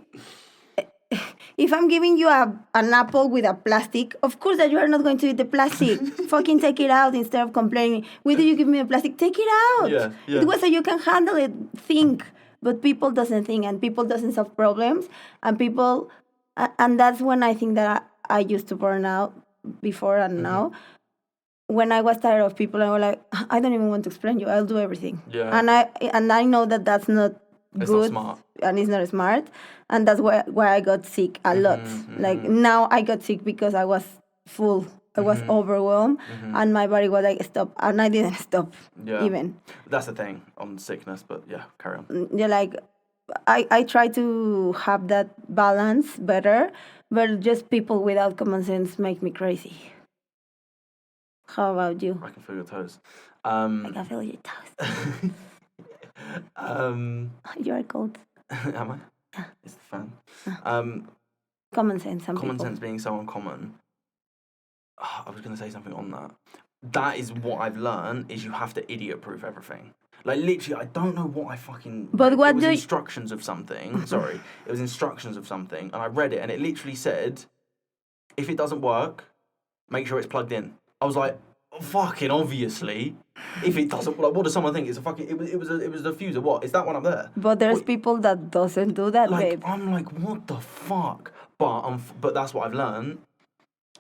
I'm giving you an apple with a plastic, of course that you are not going to eat the plastic. Fucking take it out instead of complaining. Why do you give me the plastic? Take it out. Yeah. It was so you can handle it. Think. But people doesn't think, and people doesn't solve problems, and people, and that's when I think that I used to burn out before and now. When I was tired of people, I was like, I don't even want to explain you. I'll do everything. Yeah. And I know that that's not It's good not smart. and it's not smart, and that's why I got sick a lot. Like now I got sick because I was full. I was overwhelmed, and my body was like, stop, and I didn't stop even. That's the thing on sickness, but yeah, carry on. Yeah, like I try to have that balance better, but just people without common sense make me crazy. How about you? I can feel your toes. I can feel your toes. You are cold. Am I? Yeah. It's the fan. Common sense. Common sense being so uncommon. I was going to say something on that. That is what I've learned, is you have to idiot-proof everything. Like, literally, I don't know what I fucking... But read. what It was do instructions of something. Sorry. It was instructions of something, and I read it, and it literally said, if it doesn't work, make sure it's plugged in. I was like, fucking obviously. If it doesn't... Like, what does someone think? It's a fucking... It was the fuser. What? Is that one up there? But there's people that doesn't do that, like, babe. I'm like, what the fuck? But that's what I've learned,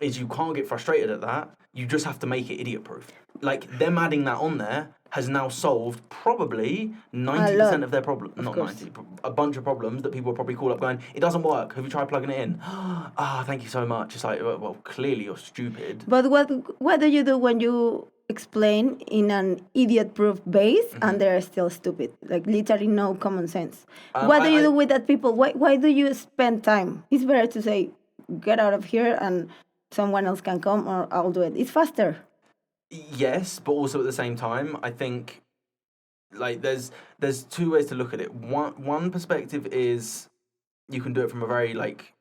is you can't get frustrated at that. You just have to make it idiot-proof. Like, them adding that on there has now solved probably 90% of their problems. Not course. 90, a bunch of problems that people will probably call up going, it doesn't work. Have you tried plugging it in? Thank you so much. It's like, well, clearly you're stupid. But what do you do when you explain in an idiot-proof base and they're still stupid? Like literally no common sense. What do you do with that people? Why do you spend time? It's better to say, get out of here and someone else can come, or I'll do it. It's faster. Yes, but also at the same time, I think like there's two ways to look at it. One perspective is you can do it from a very like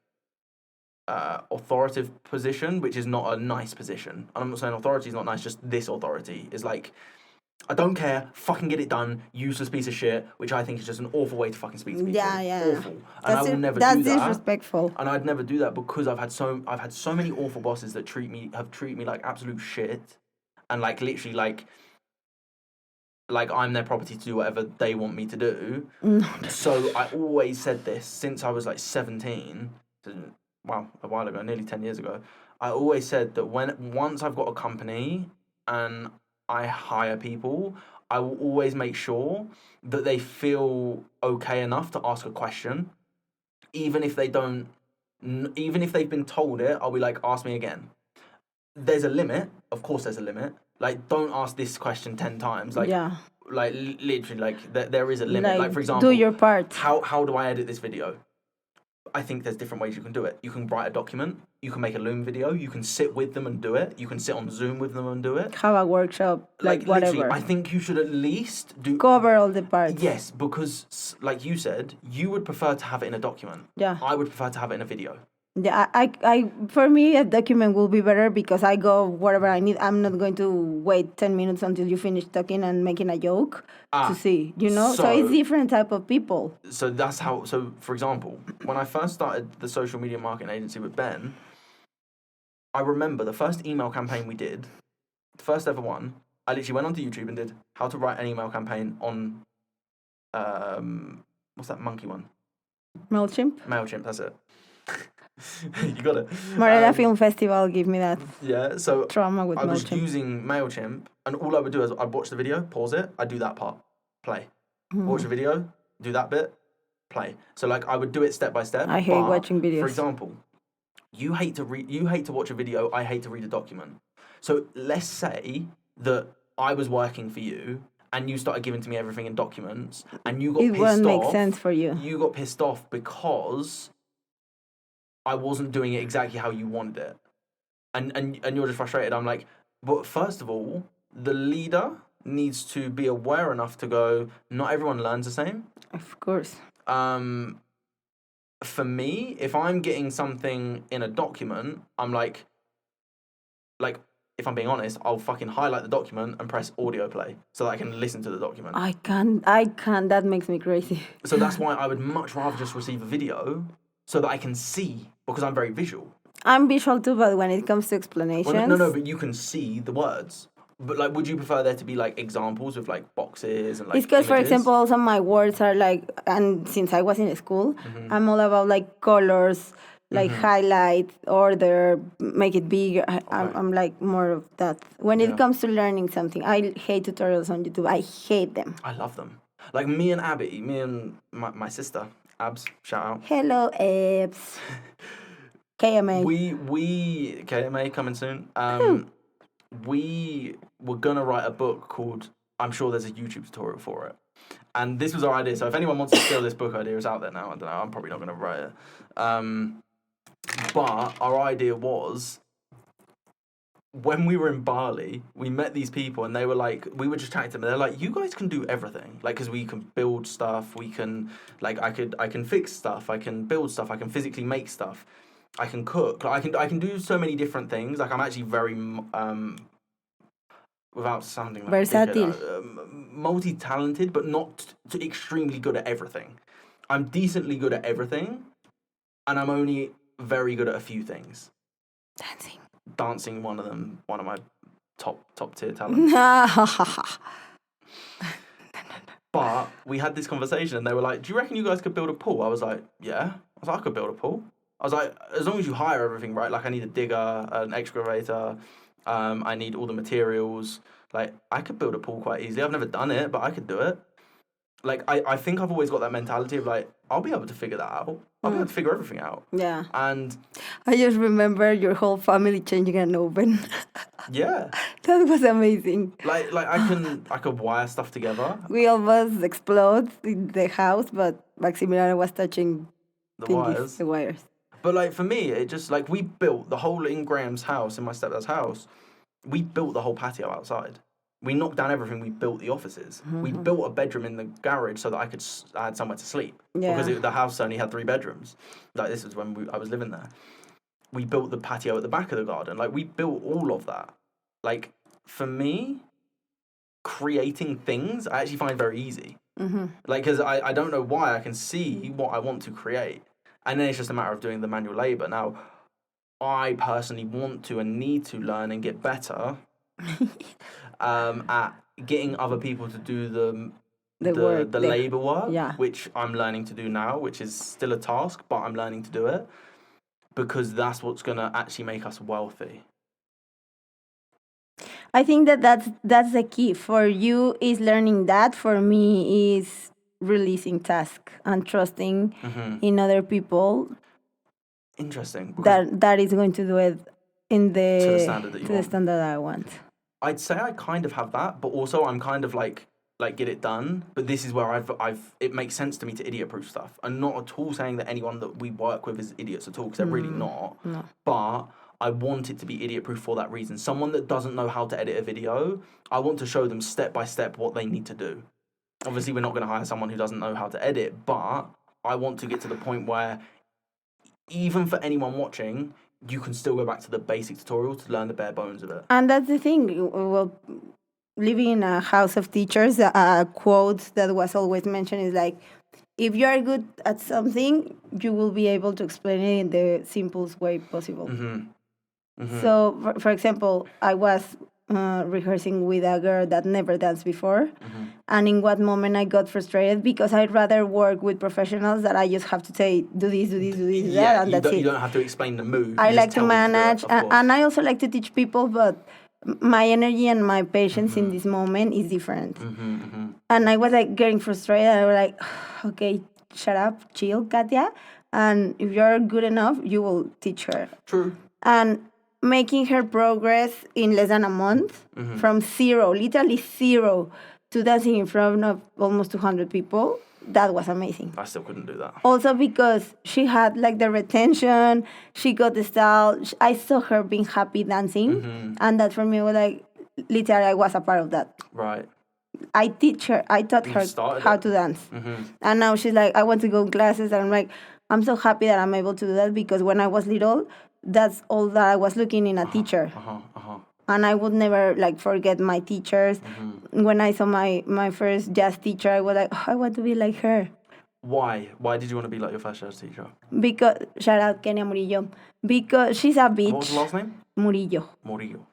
authoritative position, which is not a nice position. And I'm not saying authority is not nice, just this authority is like, I don't care, fucking get it done, useless piece of shit, which I think is just an awful way to fucking speak to people. Yeah. Awful. And I will never do that's that. disrespectful. And I'd never do that because I've had so many awful bosses that have treated me like absolute shit, and like literally like I'm their property to do whatever they want me to do. So I always said this since I was like 17. Wow, a while ago, nearly 10 years ago. I always said that once I've got a company and I hire people, I will always make sure that they feel okay enough to ask a question, even if they've been told it. I'll be like, ask me again. There's a limit, of course. There's a limit. Like, don't ask this question 10 times. Like, yeah. Like literally, like there is a limit. Like for example, do your part. How do I edit this video? I think there's different ways you can do it. You can write a document. You can make a Loom video. You can sit with them and do it. You can sit on Zoom with them and do it. Have a workshop, like whatever. I think you should at least cover all the parts. Yes, because like you said, you would prefer to have it in a document. Yeah. I would prefer to have it in a video. Yeah, I for me a document will be better because I go whatever I need. I'm not going to wait 10 minutes until you finish talking and making a joke to see, So it's different type of people. So that's how. So for example, when I first started the social media marketing agency with Ben, I remember the first email campaign we did, the first ever one. I literally went onto YouTube and did how to write an email campaign on, what's that monkey one? MailChimp, that's it. You got it. Morella Film Festival gave me that. Yeah, so trauma with I was MailChimp. using MailChimp, and all I would do is I'd watch the video, pause it, I'd do that part, play. Watch the video, do that bit, play. So like I would do it step by step. I hate watching videos. For example, you hate to watch a video, I hate to read a document. So let's say that I was working for you and you started giving to me everything in documents and you got It pissed won't off. make sense for you. You got pissed off because I wasn't doing it exactly how you wanted it. And you're just frustrated. I'm like, but first of all, the leader needs to be aware enough to go, not everyone learns the same. Of course. For me, if I'm getting something in a document, I'm like, if I'm being honest, I'll fucking highlight the document and press audio play so that I can listen to the document. I can't. That makes me crazy. So that's why I would much rather just receive a video so that I can see, because I'm very visual. I'm visual too, but when it comes to explanations... Well, no, but you can see the words. But, like, would you prefer there to be, like, examples with, like, boxes and, like, It's because, for images? example, also my words are, like... And since I was in school, I'm all about, like, colors, like, highlight, order, make it bigger. I'm, like, more of that. When it comes to learning something, I hate tutorials on YouTube. I hate them. I love them. Like, me and my sister, Abs, shout out. Hello, Abs. KMA. We KMA coming soon. We were gonna write a book called, I'm sure there's a YouTube tutorial for it, and this was our idea. So if anyone wants to steal this book idea, it's out there now. I don't know. I'm probably not gonna write it. But our idea was, when we were in Bali, we met these people, and they were like, we were just chatting to them. They're like, you guys can do everything, like, because we can build stuff. We can, like, I can fix stuff. I can build stuff. I can physically make stuff. I can cook. Like, I can do so many different things. Like, I'm actually very without sounding like versatile, multi-talented, but not extremely good at everything. I'm decently good at everything, and I'm only very good at a few things. Dancing, one of my top tier talents. But we had this conversation, and they were like, "Do you reckon you guys could build a pool?" I was like, "Yeah." I was like, "I could build a pool." I was like, as long as you hire everything, right? Like, I need a digger, an excavator, I need all the materials. Like, I could build a pool quite easily. I've never done it, but I could do it. Like, I think I've always got that mentality of, like, I'll be able to figure that out. I'll be able to figure everything out. Yeah. And I just remember your whole family changing an oven. Yeah. That was amazing. Like I could wire stuff together. We almost explode in the house, but Maximiliano was touching the wires. But, like, for me, it just, like, we built the whole, in Graham's house, in my stepdad's house, we built the whole patio outside. We knocked down everything. We built the offices. We built a bedroom in the garage so that I had somewhere to sleep. Yeah. Because the house only had 3 bedrooms. Like, this was when I was living there. We built the patio at the back of the garden. Like, we built all of that. Like, for me, creating things, I actually find very easy. Like, because I don't know why. I can see what I want to create. And then it's just a matter of doing the manual labor. Now, I personally want to and need to learn and get better at getting other people to do the labor work, which I'm learning to do now, which is still a task, but I'm learning to do it because that's what's going to actually make us wealthy. I think that's the key. For you is learning that. For me is releasing task and trusting in other people. Interesting. That is going to do it to the standard that I want. I'd say I kind of have that, but also I'm kind of like get it done. But this is where it makes sense to me to idiot-proof stuff. I'm not at all saying that anyone that we work with is idiots at all, because they're really not. No. But I want it to be idiot-proof for that reason. Someone that doesn't know how to edit a video, I want to show them step by step what they need to do. Obviously, we're not going to hire someone who doesn't know how to edit, but I want to get to the point where even for anyone watching, you can still go back to the basic tutorial to learn the bare bones of it. And that's the thing. Well, living in a house of teachers, a quote that was always mentioned is like, if you are good at something, you will be able to explain it in the simplest way possible. So, for example, I was rehearsing with a girl that never danced before. And in what moment I got frustrated because I'd rather work with professionals that I just have to say, do this, that, and that's it. You don't have to explain the move. I like to manage, and I also like to teach people, but my energy and my patience in this moment is different. And I was like getting frustrated. I was like, okay, shut up, chill, Katya. And if you're good enough, you will teach her. True. And making her progress in less than a month from zero, literally zero, to dancing in front of almost 200 people, that was amazing. I still couldn't do that. Also because she had like the retention, she got the style. I saw her being happy dancing, and that for me was like, literally, I was a part of that. Right. I taught her how to dance. And now she's like, I want to go in classes. And I'm like, I'm so happy that I'm able to do that, because when I was little, that's all that I was looking in a teacher. And I would never like forget my teachers. When I saw my first jazz teacher, I was like, oh, I want to be like her. Why? Why did you want to be like your first jazz teacher? Because, shout out Kenia Murillo. Because she's a bitch. What was the last name? Murillo. Murillo.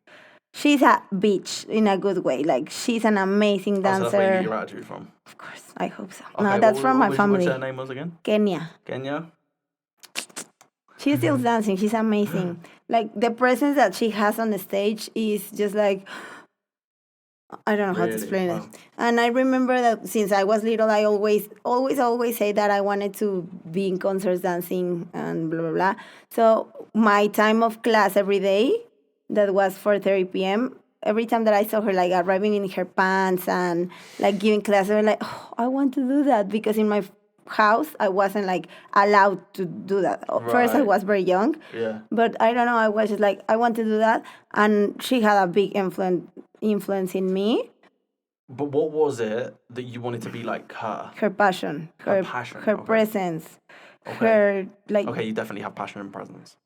She's a bitch in a good way. Like, she's an amazing dancer. So that's where you get your attitude from? Of course, I hope so. Okay, no, that's from my family. What her name was again? Kenya. Kenya? She's still dancing. She's amazing. Like, the presence that she has on the stage is just like, I don't know how to explain it. And I remember that since I was little, I always say that I wanted to be in concerts dancing and blah, blah, blah. So my time of class every day, that was 4:30 p.m., every time that I saw her like arriving in her pants and like giving class, I was like, oh, I want to do that, because in my house I wasn't like allowed to do that. First, I was very young, but I don't know, I was just like, I want to do that, and she had a big influence in me. But what was it that you wanted to be like her? Her passion, her presence. Okay. Her like. Okay, you definitely have passion and presence.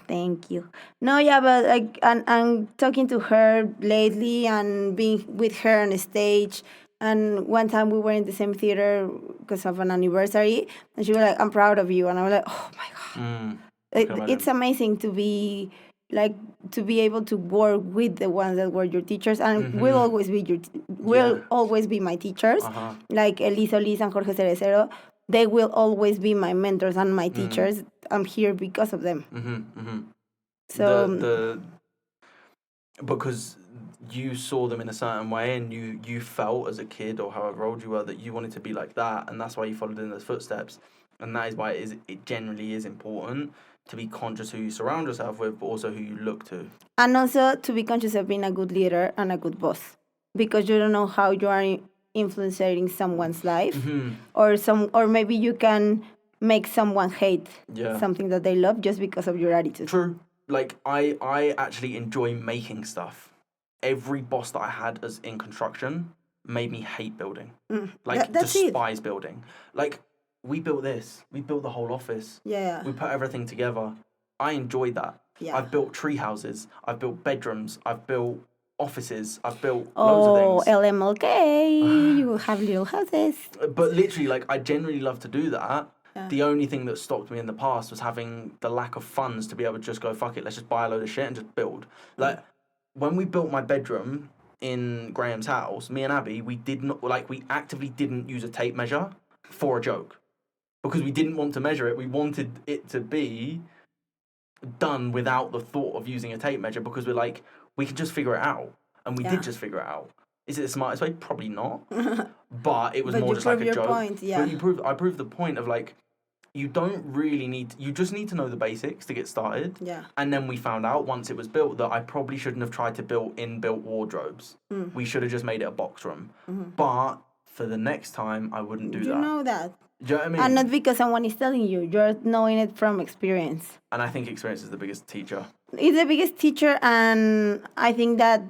Thank you. No, yeah, but like, and talking to her lately and being with her on stage. And one time we were in the same theater because of an anniversary, and she was like, "I'm proud of you," and I was like, "Oh my god!" It's amazing to be like, to be able to work with the ones that were your teachers, and will always be always be my teachers, like Elise Olis and Jorge Cerecero. They will always be my mentors and my teachers. I'm here because of them. So because you saw them in a certain way, and you felt as a kid or however old you were that you wanted to be like that, and that's why you followed in those footsteps. And that is why it generally is important to be conscious who you surround yourself with, but also who you look to. And also to be conscious of being a good leader and a good boss, because you don't know how you are influencing someone's life, or maybe you can make someone hate something that they love just because of your attitude. True. Like, I actually enjoy making stuff. Every boss that I had as in construction made me hate building. Like, despise building. Like, we built this. We built the whole office. Yeah. We put everything together. I enjoyed that. Yeah. I've built tree houses. I've built bedrooms. I've built offices. I've built loads of things. Oh, LMLK. You will have little houses. But literally, like, I genuinely love to do that. Yeah. The only thing that stopped me in the past was having the lack of funds to be able to just go, fuck it, let's just buy a load of shit and just build. Like, when we built my bedroom in Graham's house, me and Abby, we actively didn't use a tape measure for a joke. Because we didn't want to measure it. We wanted it to be done without the thought of using a tape measure, because we're like, we can just figure it out. And we did just figure it out. Is it the smartest way? Probably not. But it was more just like a joke. Point, yeah. But I proved the point of, like, you don't really need... You just need to know the basics to get started. Yeah. And then we found out, once it was built, that I probably shouldn't have tried to build inbuilt wardrobes. We should have just made it a box room. But for the next time, I wouldn't do that. You know that. Do you know what I mean? And not because someone is telling you. You're knowing it from experience. And I think experience is the biggest teacher. It's the biggest teacher, and I think that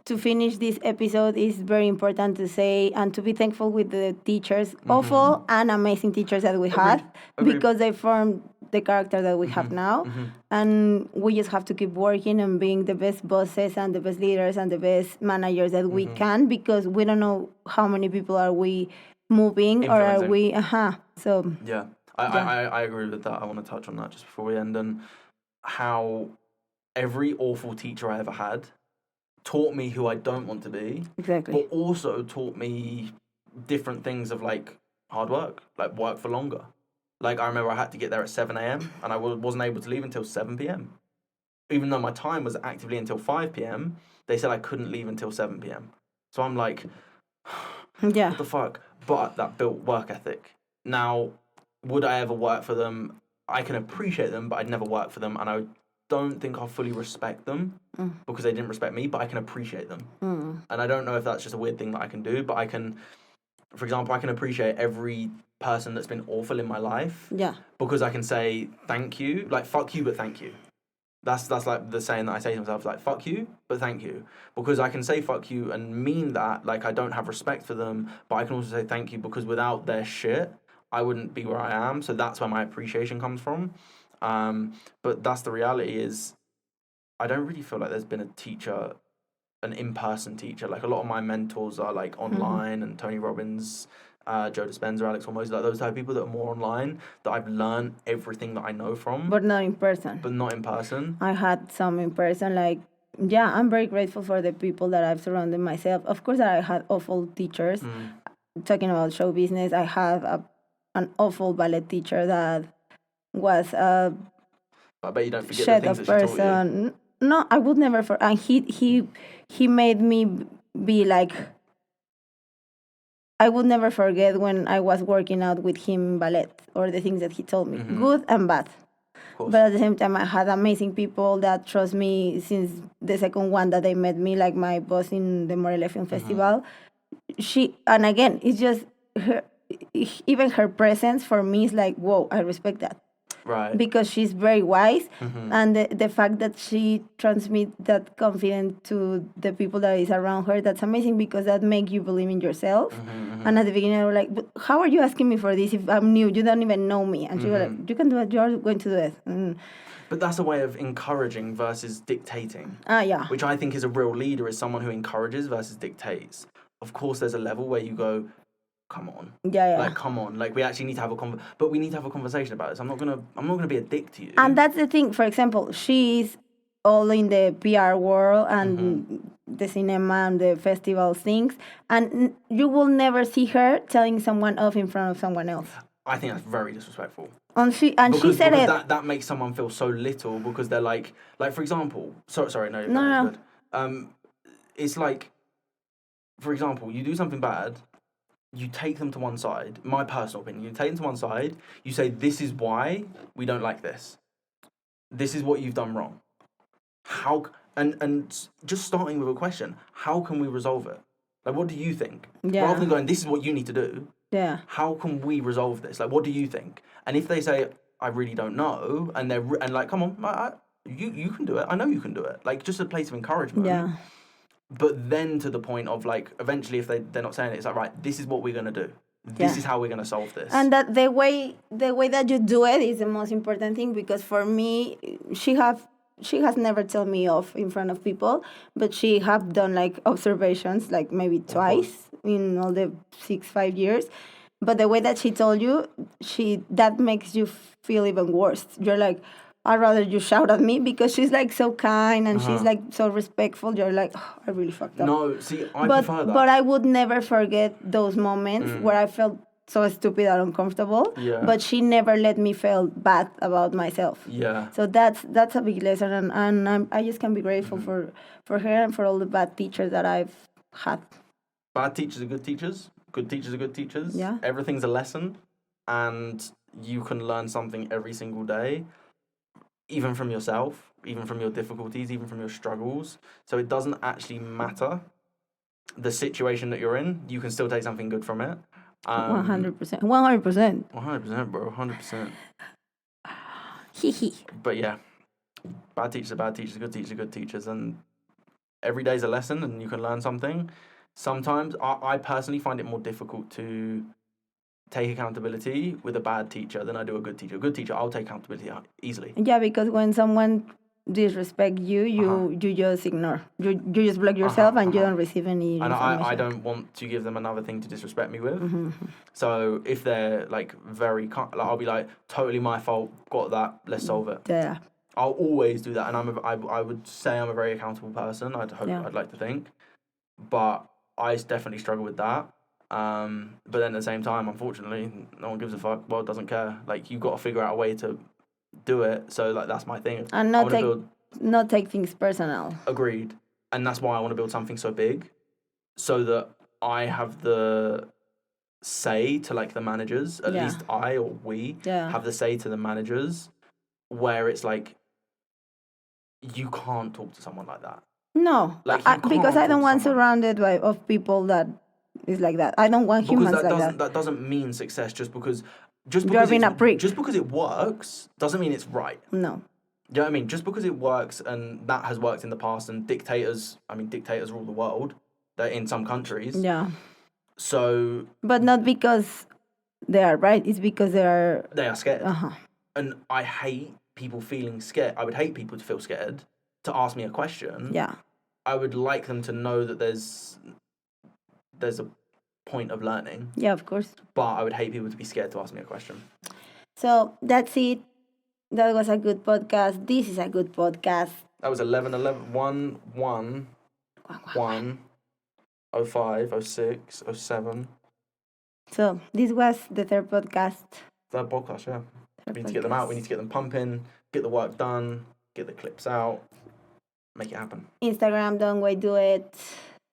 to finish this episode is very important to say and to be thankful with the teachers, awful and amazing teachers that we had, because they formed the character that we have now. And we just have to keep working and being the best bosses and the best leaders and the best managers that we can, because we don't know how many people are we moving, or are we so I agree with that. I want to touch on that just before we end, and how every awful teacher I ever had taught me who I don't want to be. Exactly. But also taught me different things of, like, hard work, like work for longer. Like, I remember I had to get there at 7 a.m. and I wasn't able to leave until 7 p.m. Even though my time was actively until 5 p.m, they said I couldn't leave until 7 p.m. So I'm like, what the fuck? But that built work ethic. Now, would I ever work for them I can appreciate them, but I'd never work for them, and I don't think I'll fully respect them because they didn't respect me, but I can appreciate them. And I don't know if that's just a weird thing that I can do, but I can, for example, I can appreciate every person that's been awful in my life. Yeah. Because I can say thank you, like fuck you, but thank you. That's like the saying that I say to myself, like fuck you, but thank you. Because I can say fuck you and mean that, like I don't have respect for them, but I can also say thank you because without their shit, I wouldn't be where I am. So that's where my appreciation comes from. But that's the reality is, I don't really feel like there's been a teacher, an in-person teacher. Like a lot of my mentors are like online, and Tony Robbins, Joe Dispenza, Alex Hormozy, like those type of people that are more online that I've learned everything that I know from. But not in person. But not in person. I had some in person, like, yeah, I'm very grateful for the people that I've surrounded myself. Of course, I had awful teachers. Talking about show business, I have an awful ballet teacher that was a I bet you don't forget shed the of things that she taught you. person. No, I would never. And he made me be like. I would never forget when I was working out with him in ballet or the things that he told me, good and bad. But at the same time, I had amazing people that trust me since the second one that they met me, like my boss in the Morelia Film Festival. And again, it's just even her presence for me is like, whoa, I respect that. Right. Because she's very wise, and the fact that she transmits that confidence to the people that is around her, that's amazing because that makes you believe in yourself. And at the beginning, I was like, but how are you asking me for this if I'm new? You don't even know me. And she was like, you can do it. You're going to do it. But that's a way of encouraging versus dictating. Yeah. Which I think is a real leader, is someone who encourages versus dictates. Of course, there's a level where you go, come on. Yeah. Like, come on. Like, we actually need to have but we need to have a conversation about this. I'm not gonna be a dick to you. And that's the thing. For example, she's all in the PR world and the cinema and the festival things, and you will never see her telling someone off in front of someone else. I think that's very disrespectful. And she said it. That makes someone feel so little because they're like for example, sorry, no. Good. It's like, for example, you do something bad. You take them to one side, my personal opinion, you take them to one side, you say, this is why we don't like this. This is what you've done wrong. How, and just starting with a question, how can we resolve it? Like, what do you think? Yeah. Rather than going, this is what you need to do. Yeah. How can we resolve this? Like, what do you think? And if they say, I really don't know, and like, come on, you can do it. I know you can do it. Like, just a place of encouragement. Yeah. But then to the point of like, eventually, if they're not saying it, it's like, right, this is what we're gonna do. This is how we're gonna solve this. And that the way that you do it is the most important thing, because for me, she has never told me off in front of people, but she have done like observations, like maybe twice in all the 5 years. But the way that she told you, that makes you feel even worse. You're like, I'd rather you shout at me, because she's like so kind and she's like so respectful. You're like, oh, I really fucked up. No, see, I prefer that. But I would never forget those moments where I felt so stupid and uncomfortable. Yeah. But she never let me feel bad about myself. Yeah. So that's a big lesson, and I just can be grateful for her and for all the bad teachers that I've had. Bad teachers are good teachers. Good teachers are good teachers. Yeah. Everything's a lesson, and you can learn something every single day. Even from yourself, even from your difficulties, even from your struggles. So it doesn't actually matter the situation that you're in. You can still take something good from it. 100%. 100%. 100%, bro. 100%. Hee. But yeah, bad teachers are bad teachers, good teachers are good teachers. And every day's a lesson and you can learn something. Sometimes I personally find it more difficult to take accountability with a bad teacher than I do a good teacher. A good teacher, I'll take accountability easily. Yeah, because when someone disrespect you, you just ignore. You just block yourself and you don't receive any information. I don't want to give them another thing to disrespect me with. So if they're like very, like, I'll be like, totally my fault, got that, let's solve it. Yeah. I'll always do that, and I would say I'm a very accountable person. I'd like to think, but I definitely struggle with that. But then at the same time, unfortunately, no one gives a fuck. World doesn't care. Like, you've got to figure out a way to do it. So like, that's my thing. And not take things personal. Agreed. And that's why I want to build something so big, so that I have the say to like the managers, at least I or we have the say to the managers, where it's like, you can't talk to someone like that. No, Like, because I don't want surrounded of people that is like that. I don't want humans like that. That doesn't mean success just because You're being a prick. Just because it works doesn't mean it's right. No. You know what I mean? Just because it works, and that has worked in the past, and dictators rule the world. They're in some countries. Yeah. So. But not because they are right. It's because they are scared. Uh-huh. And I hate people feeling scared. I would hate people to feel scared to ask me a question. Yeah. I would like them to know that there's a point of learning. Yeah, of course. But I would hate people to be scared to ask me a question. So that's it. That was a good podcast. This is a good podcast. That was 11, 1, 1, 1, 05, 06, 07. So this was the third podcast. Third podcast, yeah. We need to get them out. We need to get them pumping, get the work done, get the clips out, make it happen. Instagram, don't wait, do it.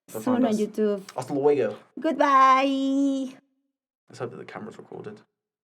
Soon on YouTube. Hasta luego. Goodbye. Let's hope that the camera's recorded.